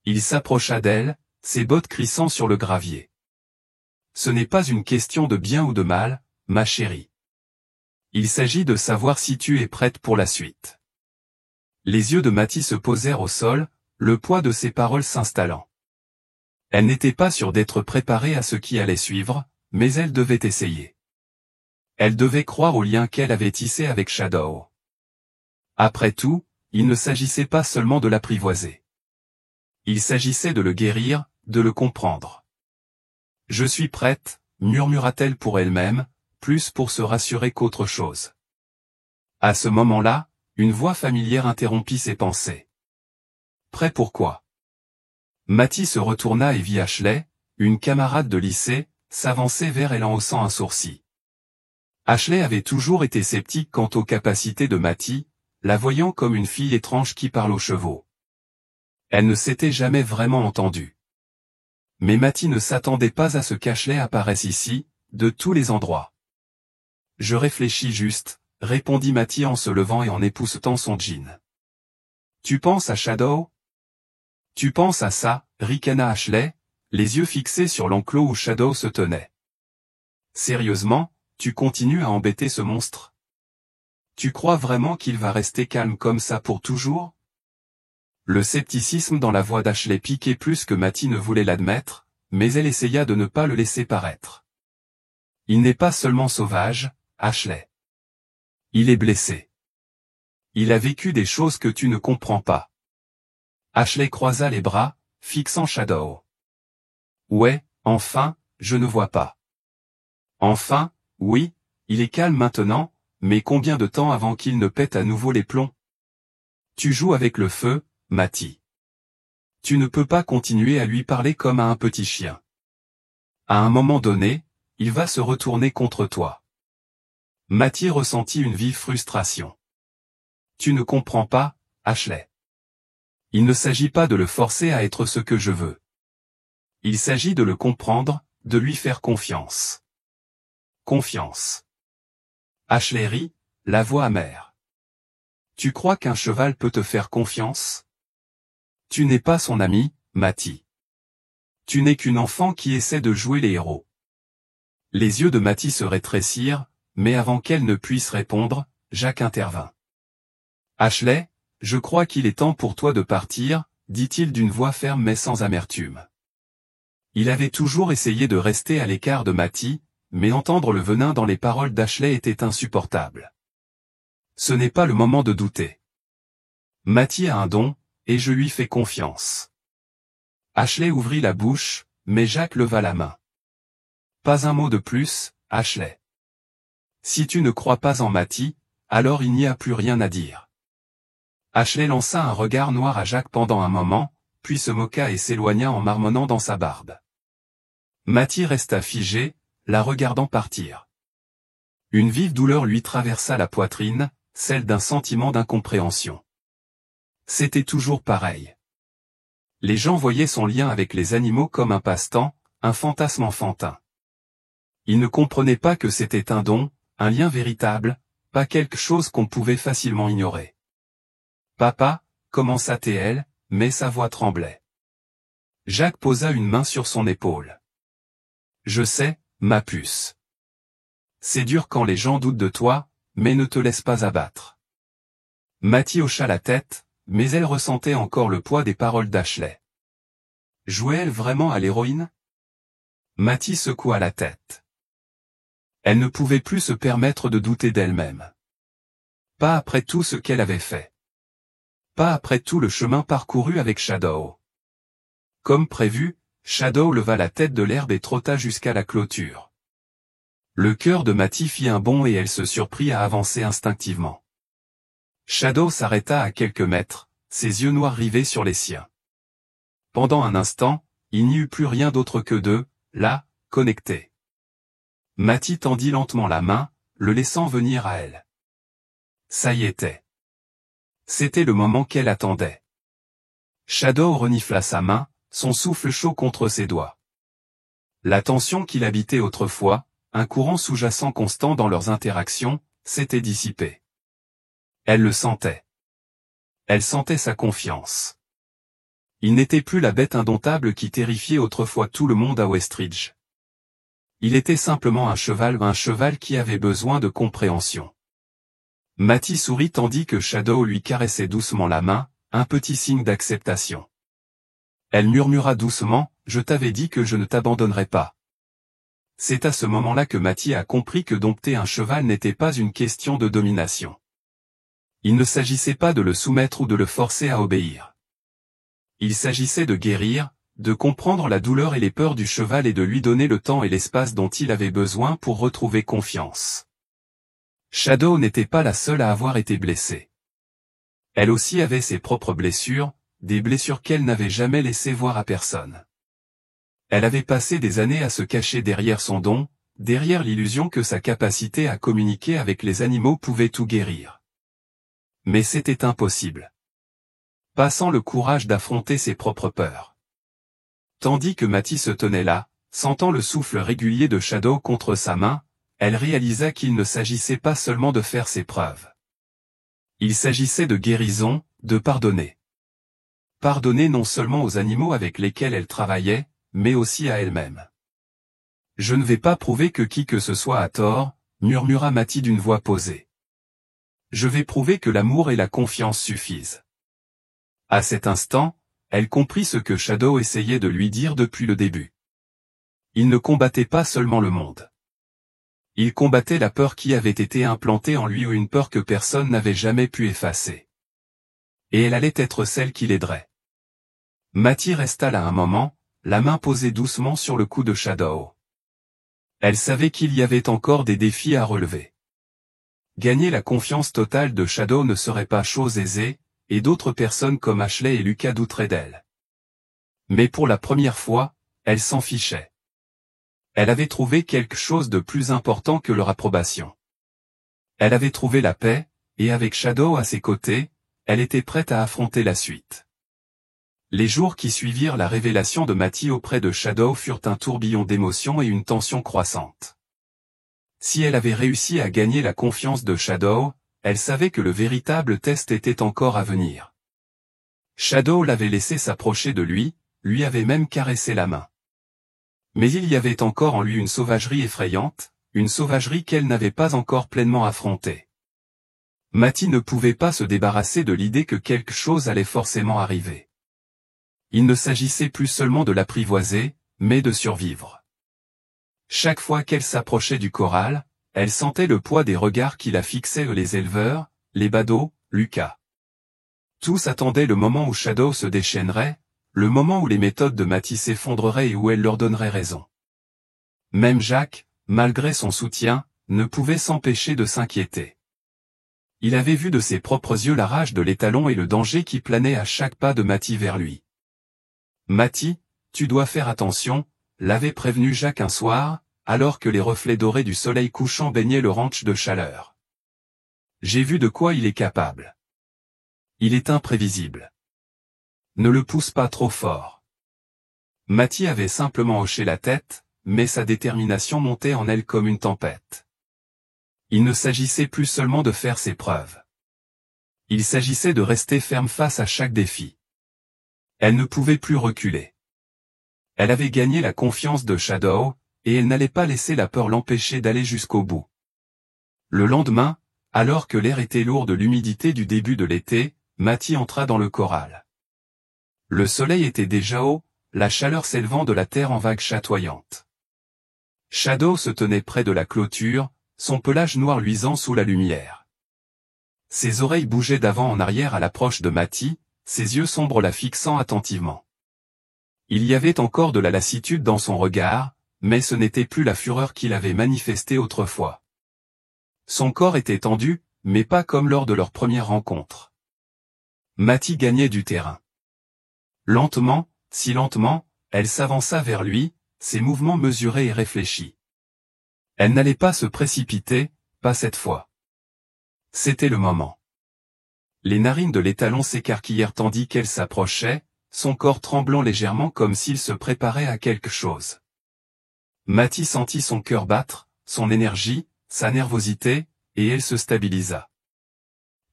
Il s'approcha d'elle, ses bottes crissant sur le gravier. Ce n'est pas une question de bien ou de mal, ma chérie. Il s'agit de savoir si tu es prête pour la suite. Les yeux de Matty se posèrent au sol, le poids de ses paroles s'installant. Elle n'était pas sûre d'être préparée à ce qui allait suivre, mais elle devait essayer. Elle devait croire au lien qu'elle avait tissé avec Shadow. Après tout, il ne s'agissait pas seulement de l'apprivoiser. Il s'agissait de le guérir, de le comprendre. « Je suis prête », murmura-t-elle pour elle-même, plus pour se rassurer qu'autre chose. À ce moment-là, une voix familière interrompit ses pensées. « Prêt pour quoi ?» Matty se retourna et vit Ashley, une camarade de lycée, s'avancer vers elle en haussant un sourcil. Ashley avait toujours été sceptique quant aux capacités de Matty, la voyant comme une fille étrange qui parle aux chevaux. Elle ne s'était jamais vraiment entendue. Mais Matty ne s'attendait pas à ce qu'Ashley apparaisse ici, de tous les endroits. « Je réfléchis juste », répondit Matty en se levant et en époussetant son jean. « Tu penses à Shadow ? » « Tu penses à ça », ricana Ashley, les yeux fixés sur l'enclos où Shadow se tenait. « Sérieusement, tu continues à embêter ce monstre ? Tu crois vraiment qu'il va rester calme comme ça pour toujours ?» Le scepticisme dans la voix d'Ashley piquait plus que Matty ne voulait l'admettre, mais elle essaya de ne pas le laisser paraître. « Il n'est pas seulement sauvage, Ashley. Il est blessé. Il a vécu des choses que tu ne comprends pas. » Ashley croisa les bras, fixant Shadow. « Ouais, enfin, je ne vois pas. » « Enfin, oui, il est calme maintenant, mais combien de temps avant qu'il ne pète à nouveau les plombs ? Tu joues avec le feu, Matty. Tu ne peux pas continuer à lui parler comme à un petit chien. À un moment donné, il va se retourner contre toi. » Matty ressentit une vive frustration. « Tu ne comprends pas, Ashley. Il ne s'agit pas de le forcer à être ce que je veux. Il s'agit de le comprendre, de lui faire confiance. » Confiance. Ashley rit, la voix amère. « Tu crois qu'un cheval peut te faire confiance ? Tu n'es pas son ami, Matty. Tu n'es qu'une enfant qui essaie de jouer les héros. » Les yeux de Matty se rétrécirent, mais avant qu'elle ne puisse répondre, Jacques intervint. « Ashley, je crois qu'il est temps pour toi de partir, » dit-il d'une voix ferme mais sans amertume. Il avait toujours essayé de rester à l'écart de Matty, mais entendre le venin dans les paroles d'Ashley était insupportable. Ce n'est pas le moment de douter. Matty a un don, et je lui fais confiance. Ashley ouvrit la bouche, mais Jacques leva la main. Pas un mot de plus, Ashley. Si tu ne crois pas en Matty, alors il n'y a plus rien à dire. Ashley lança un regard noir à Jacques pendant un moment, puis se moqua et s'éloigna en marmonnant dans sa barbe. Matty resta figé, la regardant partir. Une vive douleur lui traversa la poitrine, celle d'un sentiment d'incompréhension. C'était toujours pareil. Les gens voyaient son lien avec les animaux comme un passe-temps, un fantasme enfantin. Ils ne comprenaient pas que c'était un don, un lien véritable, pas quelque chose qu'on pouvait facilement ignorer. « Papa » commença-t-elle, mais sa voix tremblait. Jacques posa une main sur son épaule. « Je sais, ma puce. C'est dur quand les gens doutent de toi, mais ne te laisse pas abattre. » Matty hocha la tête, mais elle ressentait encore le poids des paroles d'Ashley. Jouait-elle vraiment à l'héroïne? Matty secoua la tête. Elle ne pouvait plus se permettre de douter d'elle-même. Pas après tout ce qu'elle avait fait. pas après tout le chemin parcouru avec Shadow. Comme prévu, Shadow leva la tête de l'herbe et trotta jusqu'à la clôture. Le cœur de Matty fit un bond et elle se surprit à avancer instinctivement. Shadow s'arrêta à quelques mètres, ses yeux noirs rivés sur les siens. Pendant un instant, il n'y eut plus rien d'autre que deux, là, connectés. Matty tendit lentement la main, le laissant venir à elle. Ça y était. C'était le moment qu'elle attendait. Shadow renifla sa main, son souffle chaud contre ses doigts. La tension qui l'habitait autrefois, un courant sous-jacent constant dans leurs interactions, s'était dissipé. Elle le sentait. Elle sentait sa confiance. Il n'était plus la bête indomptable qui terrifiait autrefois tout le monde à Westridge. Il était simplement un cheval qui avait besoin de compréhension. Matty sourit tandis que Shadow lui caressait doucement la main, un petit signe d'acceptation. Elle murmura doucement, « Je t'avais dit que je ne t'abandonnerais pas. » C'est à ce moment-là que Matty a compris que dompter un cheval n'était pas une question de domination. Il ne s'agissait pas de le soumettre ou de le forcer à obéir. Il s'agissait de guérir, de comprendre la douleur et les peurs du cheval et de lui donner le temps et l'espace dont il avait besoin pour retrouver confiance. Shadow n'était pas la seule à avoir été blessée. Elle aussi avait ses propres blessures, des blessures qu'elle n'avait jamais laissées voir à personne. Elle avait passé des années à se cacher derrière son don, derrière l'illusion que sa capacité à communiquer avec les animaux pouvait tout guérir. Mais c'était impossible. Pas sans le courage d'affronter ses propres peurs. Tandis que Matty se tenait là, sentant le souffle régulier de Shadow contre sa main, elle réalisa qu'il ne s'agissait pas seulement de faire ses preuves. Il s'agissait de guérison, de pardonner. Pardonner non seulement aux animaux avec lesquels elle travaillait, mais aussi à elle-même. « Je ne vais pas prouver que qui que ce soit a tort, » murmura Matty d'une voix posée. « Je vais prouver que l'amour et la confiance suffisent. » À cet instant, elle comprit ce que Shadow essayait de lui dire depuis le début. Il ne combattait pas seulement le monde. Il combattait la peur qui avait été implantée en lui ou une peur que personne n'avait jamais pu effacer. Et elle allait être celle qui l'aiderait. Matty resta là un moment, la main posée doucement sur le cou de Shadow. Elle savait qu'il y avait encore des défis à relever. Gagner la confiance totale de Shadow ne serait pas chose aisée, et d'autres personnes comme Ashley et Lucas douteraient d'elle. Mais pour la première fois, elle s'en fichait. Elle avait trouvé quelque chose de plus important que leur approbation. Elle avait trouvé la paix, et avec Shadow à ses côtés, elle était prête à affronter la suite. Les jours qui suivirent la révélation de Matty auprès de Shadow furent un tourbillon d'émotions et une tension croissante. Si elle avait réussi à gagner la confiance de Shadow, elle savait que le véritable test était encore à venir. Shadow l'avait laissé s'approcher de lui avait même caressé la main. Mais il y avait encore en lui une sauvagerie effrayante, une sauvagerie qu'elle n'avait pas encore pleinement affrontée. Matty ne pouvait pas se débarrasser de l'idée que quelque chose allait forcément arriver. Il ne s'agissait plus seulement de l'apprivoiser, mais de survivre. Chaque fois qu'elle s'approchait du corral, elle sentait le poids des regards qui la fixaient les éleveurs, les badauds, Lucas. Tous attendaient le moment où Shadow se déchaînerait, le moment où les méthodes de Matty s'effondreraient et où elle leur donnerait raison. Même Jacques, malgré son soutien, ne pouvait s'empêcher de s'inquiéter. Il avait vu de ses propres yeux la rage de l'étalon et le danger qui planait à chaque pas de Matty vers lui. « Matty, tu dois faire attention », l'avait prévenu Jacques un soir, alors que les reflets dorés du soleil couchant baignaient le ranch de chaleur. « J'ai vu de quoi il est capable. Il est imprévisible. Ne le pousse pas trop fort. » Matty avait simplement hoché la tête, mais sa détermination montait en elle comme une tempête. Il ne s'agissait plus seulement de faire ses preuves. Il s'agissait de rester ferme face à chaque défi. Elle ne pouvait plus reculer. Elle avait gagné la confiance de Shadow, et elle n'allait pas laisser la peur l'empêcher d'aller jusqu'au bout. Le lendemain, alors que l'air était lourd de l'humidité du début de l'été, Matty entra dans le corral. Le soleil était déjà haut, la chaleur s'élevant de la terre en vagues chatoyantes. Shadow se tenait près de la clôture, son pelage noir luisant sous la lumière. Ses oreilles bougeaient d'avant en arrière à l'approche de Mati, ses yeux sombres la fixant attentivement. Il y avait encore de la lassitude dans son regard, mais ce n'était plus la fureur qu'il avait manifestée autrefois. Son corps était tendu, mais pas comme lors de leur première rencontre. Mati gagnait du terrain. Lentement, si lentement, elle s'avança vers lui, ses mouvements mesurés et réfléchis. Elle n'allait pas se précipiter, pas cette fois. C'était le moment. Les narines de l'étalon s'écarquillèrent tandis qu'elle s'approchait, son corps tremblant légèrement comme s'il se préparait à quelque chose. Mati sentit son cœur battre, son énergie, sa nervosité, et elle se stabilisa.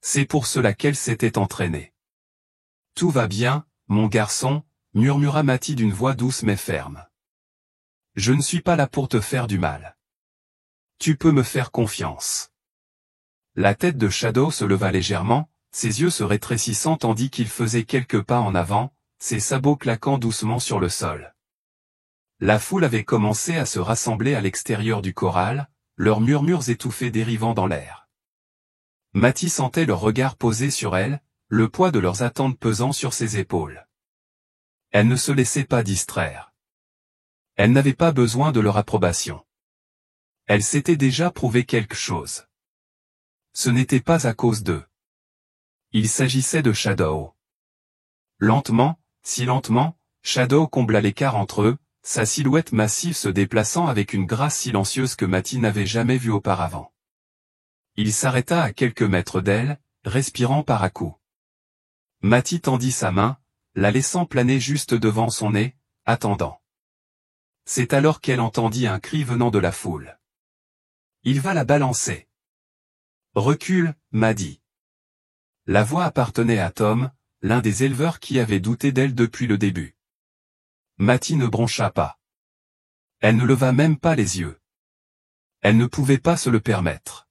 C'est pour cela qu'elle s'était entraînée. « Tout va bien, mon garçon », murmura Mati d'une voix douce mais ferme. « Je ne suis pas là pour te faire du mal. Tu peux me faire confiance. » La tête de Shadow se leva légèrement, ses yeux se rétrécissant tandis qu'il faisait quelques pas en avant, ses sabots claquant doucement sur le sol. La foule avait commencé à se rassembler à l'extérieur du corral, leurs murmures étouffés dérivant dans l'air. Mati sentait leur regard posé sur elle, le poids de leurs attentes pesant sur ses épaules. Elle ne se laissait pas distraire. Elle n'avait pas besoin de leur approbation. Elle s'était déjà prouvé quelque chose. Ce n'était pas à cause d'eux. Il s'agissait de Shadow. Lentement, si lentement, Shadow combla l'écart entre eux, sa silhouette massive se déplaçant avec une grâce silencieuse que Mati n'avait jamais vue auparavant. Il s'arrêta à quelques mètres d'elle, respirant par à-coups. Mati tendit sa main, la laissant planer juste devant son nez, attendant. C'est alors qu'elle entendit un cri venant de la foule. « Il va la balancer. »« Recule, » m'a dit. La voix appartenait à Tom, l'un des éleveurs qui avait douté d'elle depuis le début. Mati ne broncha pas. Elle ne leva même pas les yeux. Elle ne pouvait pas se le permettre.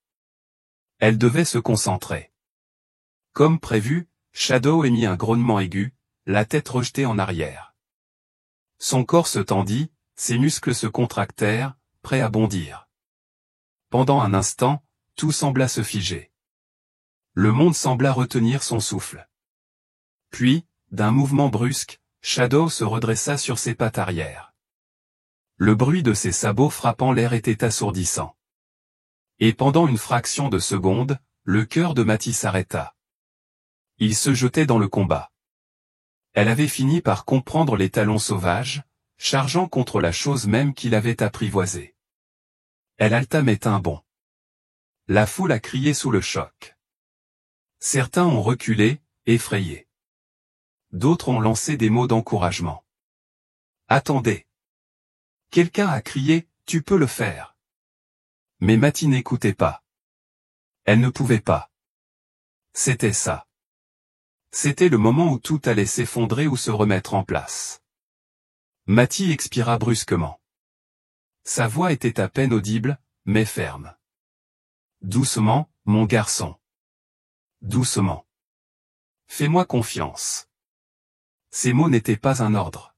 Elle devait se concentrer. Comme prévu, Shadow émit un grognement aigu, la tête rejetée en arrière. Son corps se tendit, ses muscles se contractèrent, prêts à bondir. Pendant un instant, tout sembla se figer. Le monde sembla retenir son souffle. Puis, d'un mouvement brusque, Shadow se redressa sur ses pattes arrière. Le bruit de ses sabots frappant l'air était assourdissant. Et pendant une fraction de seconde, le cœur de Mati s'arrêta. Il se jetait dans le combat. Elle avait fini par comprendre les talons sauvages, chargeant contre la chose même qu'il avait apprivoisée. Elle haltamait un bond. La foule a crié sous le choc. Certains ont reculé, effrayés. D'autres ont lancé des mots d'encouragement. « Attendez !» Quelqu'un a crié, « Tu peux le faire !» Mais Mati n'écoutait pas. Elle ne pouvait pas. C'était ça. C'était le moment où tout allait s'effondrer ou se remettre en place. Mati expira brusquement. Sa voix était à peine audible, mais ferme. « Doucement, mon garçon. Doucement. Fais-moi confiance. » Ces mots n'étaient pas un ordre.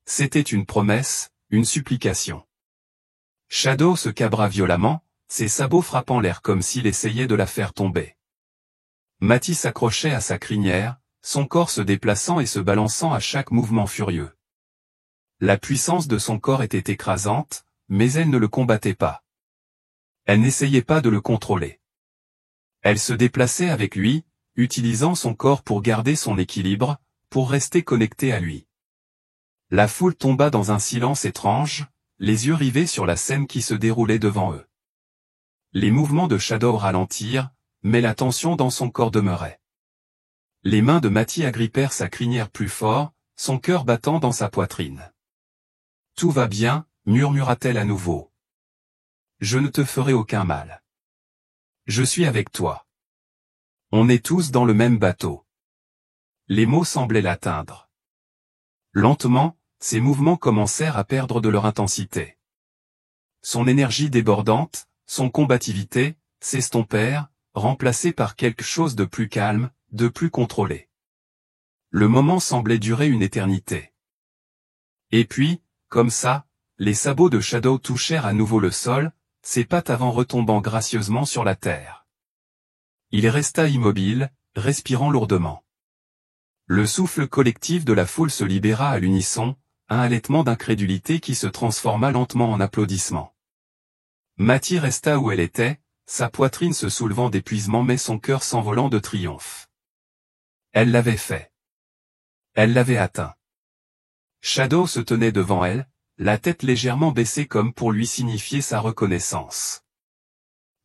C'était une promesse, une supplication. Shadow se cabra violemment, ses sabots frappant l'air comme s'il essayait de la faire tomber. Mati s'accrochait à sa crinière, son corps se déplaçant et se balançant à chaque mouvement furieux. La puissance de son corps était écrasante, mais elle ne le combattait pas. Elle n'essayait pas de le contrôler. Elle se déplaçait avec lui, utilisant son corps pour garder son équilibre, pour rester connectée à lui. La foule tomba dans un silence étrange, les yeux rivés sur la scène qui se déroulait devant eux. Les mouvements de Shadow ralentirent, mais la tension dans son corps demeurait. Les mains de Mati agrippèrent sa crinière plus fort, son cœur battant dans sa poitrine. « Tout va bien, » murmura-t-elle à nouveau. « Je ne te ferai aucun mal. Je suis avec toi. On est tous dans le même bateau. » Les mots semblaient l'atteindre. Lentement, ses mouvements commencèrent à perdre de leur intensité. Son énergie débordante, son combativité, s'estompèrent, remplacées par quelque chose de plus calme, de plus contrôlé. Le moment semblait durer une éternité. Et puis, comme ça, les sabots de Shadow touchèrent à nouveau le sol, ses pattes avant retombant gracieusement sur la terre. Il resta immobile, respirant lourdement. Le souffle collectif de la foule se libéra à l'unisson, un halètement d'incrédulité qui se transforma lentement en applaudissement. Mattie resta où elle était, sa poitrine se soulevant d'épuisement mais son cœur s'envolant de triomphe. Elle l'avait fait. Elle l'avait atteint. Shadow se tenait devant elle, la tête légèrement baissée comme pour lui signifier sa reconnaissance.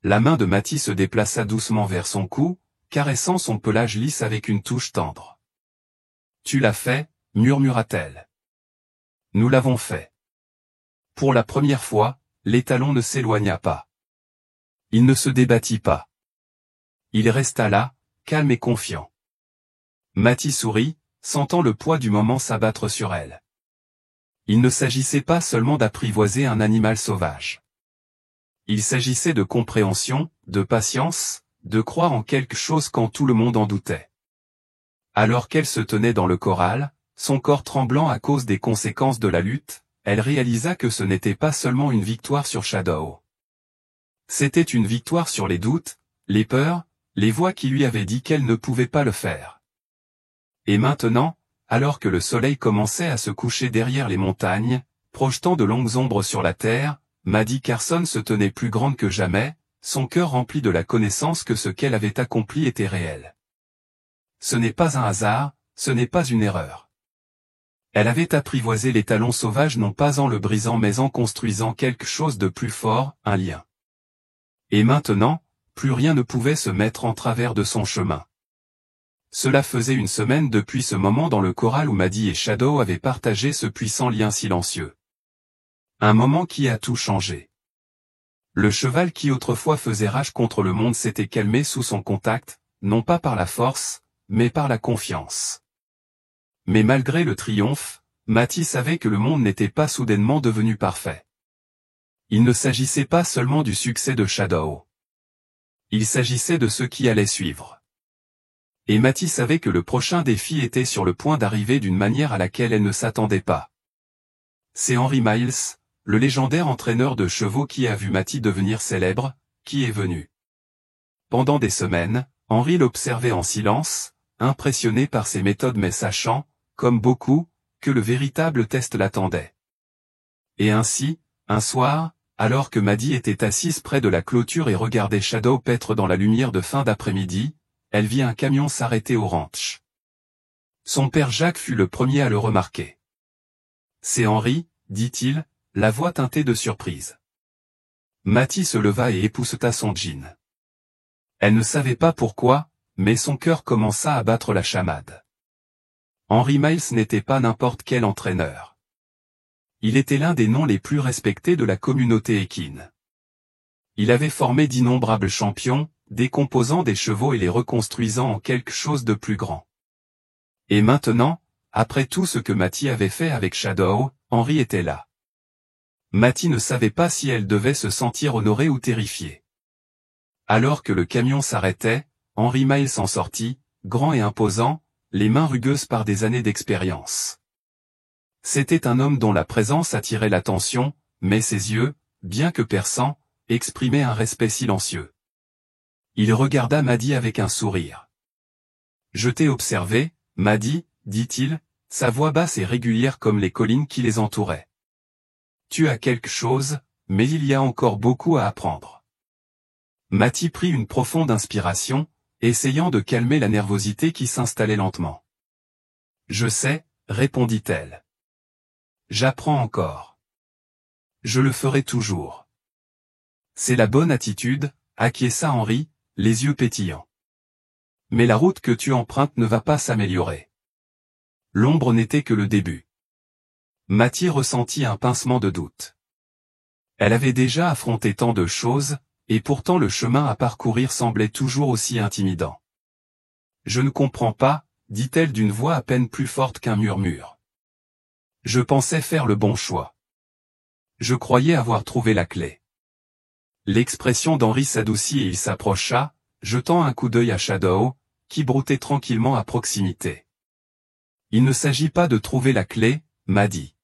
La main de Mattie se déplaça doucement vers son cou, caressant son pelage lisse avec une touche tendre. « Tu l'as fait » murmura-t-elle. « Nous l'avons fait. » Pour la première fois, l'étalon ne s'éloigna pas. Il ne se débattit pas. Il resta là, calme et confiant. Mattie sourit, sentant le poids du moment s'abattre sur elle. Il ne s'agissait pas seulement d'apprivoiser un animal sauvage. Il s'agissait de compréhension, de patience, de croire en quelque chose quand tout le monde en doutait. Alors qu'elle se tenait dans le corral, son corps tremblant à cause des conséquences de la lutte, elle réalisa que ce n'était pas seulement une victoire sur Shadow. C'était une victoire sur les doutes, les peurs, les voix qui lui avaient dit qu'elle ne pouvait pas le faire. Et maintenant, alors que le soleil commençait à se coucher derrière les montagnes, projetant de longues ombres sur la terre, Maddie Carson se tenait plus grande que jamais, son cœur rempli de la connaissance que ce qu'elle avait accompli était réel. Ce n'est pas un hasard, ce n'est pas une erreur. Elle avait apprivoisé l'étalon sauvage non pas en le brisant mais en construisant quelque chose de plus fort, un lien. Et maintenant, plus rien ne pouvait se mettre en travers de son chemin. Cela faisait une semaine depuis ce moment dans le corral où Maddie et Shadow avaient partagé ce puissant lien silencieux. Un moment qui a tout changé. Le cheval qui autrefois faisait rage contre le monde s'était calmé sous son contact, non pas par la force, mais par la confiance. Mais malgré le triomphe, Mattie savait que le monde n'était pas soudainement devenu parfait. Il ne s'agissait pas seulement du succès de Shadow. Il s'agissait de ceux qui allaient suivre. Et Mattie savait que le prochain défi était sur le point d'arriver d'une manière à laquelle elle ne s'attendait pas. C'est Henry Miles, le légendaire entraîneur de chevaux qui a vu Mattie devenir célèbre, qui est venu. Pendant des semaines, Henry l'observait en silence, impressionné par ses méthodes mais sachant, comme beaucoup, que le véritable test l'attendait. Et ainsi, un soir, alors que Maddie était assise près de la clôture et regardait Shadow paître dans la lumière de fin d'après-midi, elle vit un camion s'arrêter au ranch. Son père Jacques fut le premier à le remarquer. « C'est Henry », dit-il, la voix teintée de surprise. Mattie se leva et épousseta son jean. Elle ne savait pas pourquoi, mais son cœur commença à battre la chamade. Henry Miles n'était pas n'importe quel entraîneur. Il était l'un des noms les plus respectés de la communauté équine. Il avait formé d'innombrables champions, décomposant des chevaux et les reconstruisant en quelque chose de plus grand. Et maintenant, après tout ce que Mattie avait fait avec Shadow, Henry était là. Mattie ne savait pas si elle devait se sentir honorée ou terrifiée. Alors que le camion s'arrêtait, Henry Miles en sortit, grand et imposant, les mains rugueuses par des années d'expérience. C'était un homme dont la présence attirait l'attention, mais ses yeux, bien que perçants, exprimaient un respect silencieux. Il regarda Maddie avec un sourire. « Je t'ai observé, Maddie, dit-il, sa voix basse et régulière comme les collines qui les entouraient. Tu as quelque chose, mais il y a encore beaucoup à apprendre. » Mattie prit une profonde inspiration, essayant de calmer la nervosité qui s'installait lentement. « Je sais, répondit-elle. J'apprends encore. Je le ferai toujours. C'est la bonne attitude, acquiesça Henry, les yeux pétillants. Mais la route que tu empruntes ne va pas s'améliorer. L'ombre n'était que le début. Mattie ressentit un pincement de doute. Elle avait déjà affronté tant de choses, et pourtant le chemin à parcourir semblait toujours aussi intimidant. Je ne comprends pas, dit-elle d'une voix à peine plus forte qu'un murmure. Je pensais faire le bon choix. Je croyais avoir trouvé la clé. L'expression d'Henry s'adoucit et il s'approcha, jetant un coup d'œil à Shadow, qui broutait tranquillement à proximité. Il ne s'agit pas de trouver la clé, Maddie.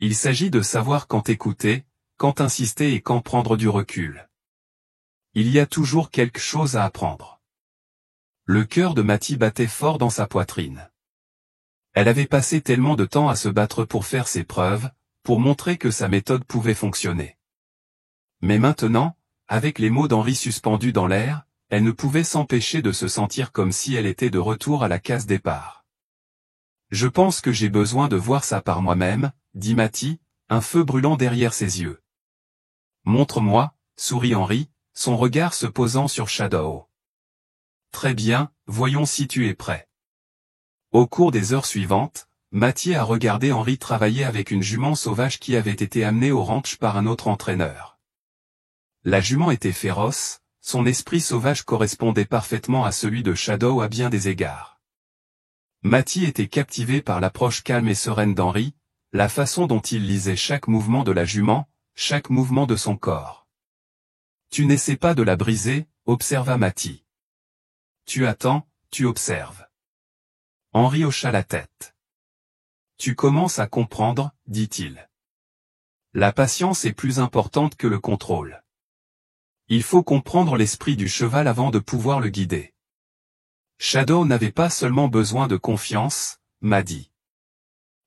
Il s'agit de savoir quand écouter, quand insister et quand prendre du recul. Il y a toujours quelque chose à apprendre. Le cœur de Mathie battait fort dans sa poitrine. Elle avait passé tellement de temps à se battre pour faire ses preuves, pour montrer que sa méthode pouvait fonctionner. Mais maintenant, avec les mots d'Henri suspendus dans l'air, elle ne pouvait s'empêcher de se sentir comme si elle était de retour à la case départ. Je pense que j'ai besoin de voir ça par moi-même, dit Mathie, un feu brûlant derrière ses yeux. Montre-moi, sourit Henri, son regard se posant sur Shadow. Très bien, voyons si tu es prêt. Au cours des heures suivantes, Mathie a regardé Henri travailler avec une jument sauvage qui avait été amenée au ranch par un autre entraîneur. La jument était féroce, son esprit sauvage correspondait parfaitement à celui de Shadow à bien des égards. Mathie était captivé par l'approche calme et sereine d'Henri, la façon dont il lisait chaque mouvement de la jument, chaque mouvement de son corps. Tu n'essaies pas de la briser, observa Mathie. Tu attends, tu observes. Henri hocha la tête. Tu commences à comprendre, dit-il. La patience est plus importante que le contrôle. Il faut comprendre l'esprit du cheval avant de pouvoir le guider. Shadow n'avait pas seulement besoin de confiance, m'a dit.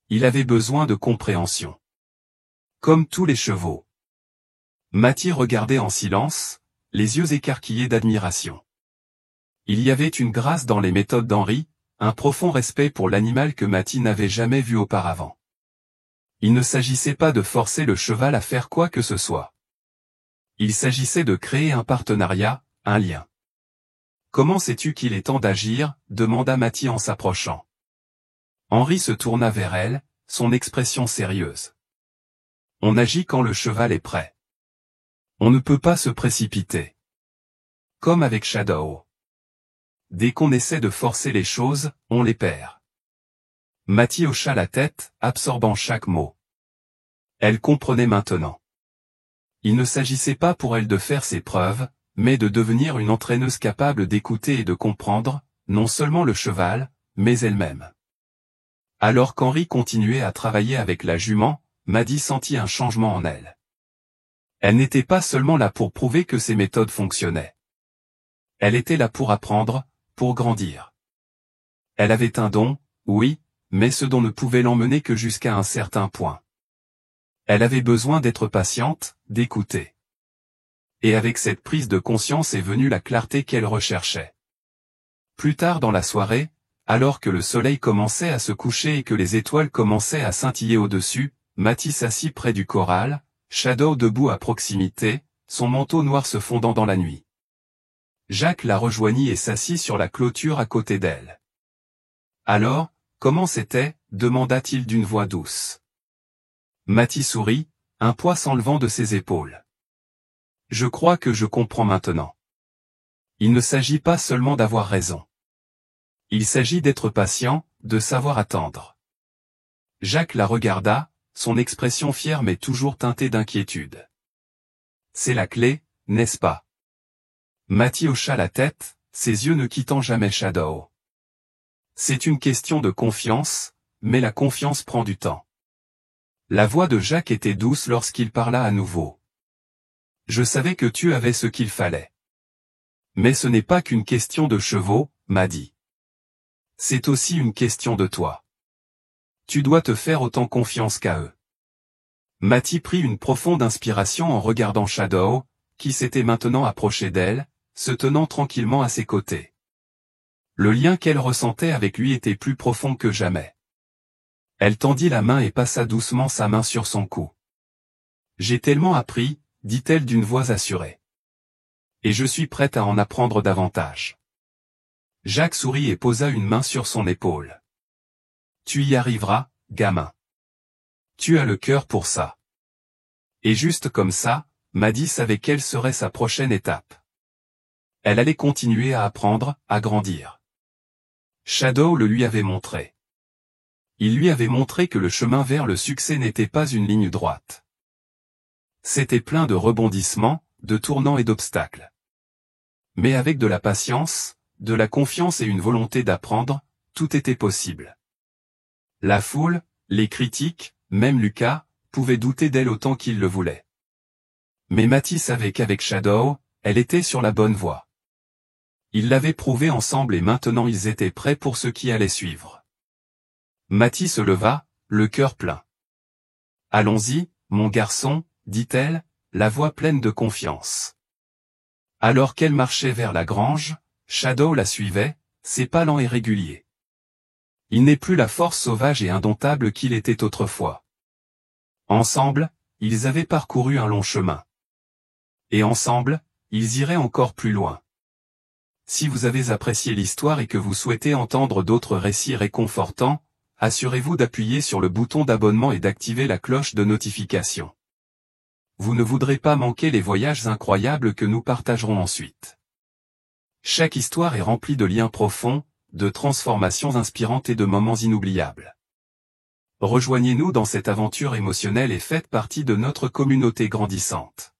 Il avait besoin de compréhension. Comme tous les chevaux. Mathie regardait en silence, les yeux écarquillés d'admiration. Il y avait une grâce dans les méthodes d'Henri, un profond respect pour l'animal que Mathie n'avait jamais vu auparavant. Il ne s'agissait pas de forcer le cheval à faire quoi que ce soit. Il s'agissait de créer un partenariat, un lien. Comment sais-tu qu'il est temps d'agir, demanda Mathie en s'approchant. Henri se tourna vers elle, son expression sérieuse. On agit quand le cheval est prêt. On ne peut pas se précipiter. Comme avec Shadow. Dès qu'on essaie de forcer les choses, on les perd. Mathie hocha la tête, absorbant chaque mot. Elle comprenait maintenant. Il ne s'agissait pas pour elle de faire ses preuves, mais de devenir une entraîneuse capable d'écouter et de comprendre, non seulement le cheval, mais elle-même. Alors qu'Henri continuait à travailler avec la jument, Mathie sentit un changement en elle. Elle n'était pas seulement là pour prouver que ses méthodes fonctionnaient. Elle était là pour apprendre, pour grandir. Elle avait un don, oui, mais ce don ne pouvait l'emmener que jusqu'à un certain point. Elle avait besoin d'être patiente, d'écouter. Et avec cette prise de conscience est venue la clarté qu'elle recherchait. Plus tard dans la soirée, alors que le soleil commençait à se coucher et que les étoiles commençaient à scintiller au-dessus, Mathie s'assit près du corral, Shadow debout à proximité, son manteau noir se fondant dans la nuit. Jacques la rejoignit et s'assit sur la clôture à côté d'elle. Alors, comment c'était, demanda-t-il d'une voix douce. Mathie sourit, un poids s'enlevant de ses épaules. Je crois que je comprends maintenant. Il ne s'agit pas seulement d'avoir raison. Il s'agit d'être patient, de savoir attendre. Jacques la regarda, son expression fière mais toujours teintée d'inquiétude. C'est la clé, n'est-ce pas? Mathie hocha la tête, ses yeux ne quittant jamais Shadow. C'est une question de confiance, mais la confiance prend du temps. La voix de Jacques était douce lorsqu'il parla à nouveau. Je savais que tu avais ce qu'il fallait. Mais ce n'est pas qu'une question de chevaux, m'a dit. C'est aussi une question de toi. Tu dois te faire autant confiance qu'à eux. Mathie prit une profonde inspiration en regardant Shadow, qui s'était maintenant approché d'elle, se tenant tranquillement à ses côtés. Le lien qu'elle ressentait avec lui était plus profond que jamais. Elle tendit la main et passa doucement sa main sur son cou. J'ai tellement appris, dit-elle d'une voix assurée. Et je suis prête à en apprendre davantage. Jacques sourit et posa une main sur son épaule. Tu y arriveras, gamin. Tu as le cœur pour ça. Et juste comme ça, Mathie savait quelle serait sa prochaine étape. Elle allait continuer à apprendre, à grandir. Shadow le lui avait montré. Il lui avait montré que le chemin vers le succès n'était pas une ligne droite. C'était plein de rebondissements, de tournants et d'obstacles. Mais avec de la patience, de la confiance et une volonté d'apprendre, tout était possible. La foule, les critiques, même Lucas, pouvaient douter d'elle autant qu'ils le voulaient. Mais Mathie savait qu'avec Shadow, elle était sur la bonne voie. Ils l'avaient prouvé ensemble et maintenant ils étaient prêts pour ce qui allait suivre. Mattie se leva, le cœur plein. « Allons-y, mon garçon, dit-elle, la voix pleine de confiance. Alors qu'elle marchait vers la grange, Shadow la suivait, ses pas lents et réguliers. Il n'est plus la force sauvage et indomptable qu'il était autrefois. Ensemble, ils avaient parcouru un long chemin. Et ensemble, ils iraient encore plus loin. Si vous avez apprécié l'histoire et que vous souhaitez entendre d'autres récits réconfortants, assurez-vous d'appuyer sur le bouton d'abonnement et d'activer la cloche de notification. Vous ne voudrez pas manquer les voyages incroyables que nous partagerons ensuite. Chaque histoire est remplie de liens profonds, de transformations inspirantes et de moments inoubliables. Rejoignez-nous dans cette aventure émotionnelle et faites partie de notre communauté grandissante.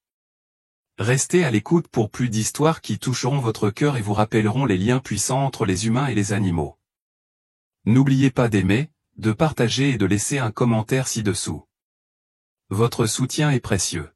Restez à l'écoute pour plus d'histoires qui toucheront votre cœur et vous rappelleront les liens puissants entre les humains et les animaux. N'oubliez pas d'aimer, de partager et de laisser un commentaire ci-dessous. Votre soutien est précieux.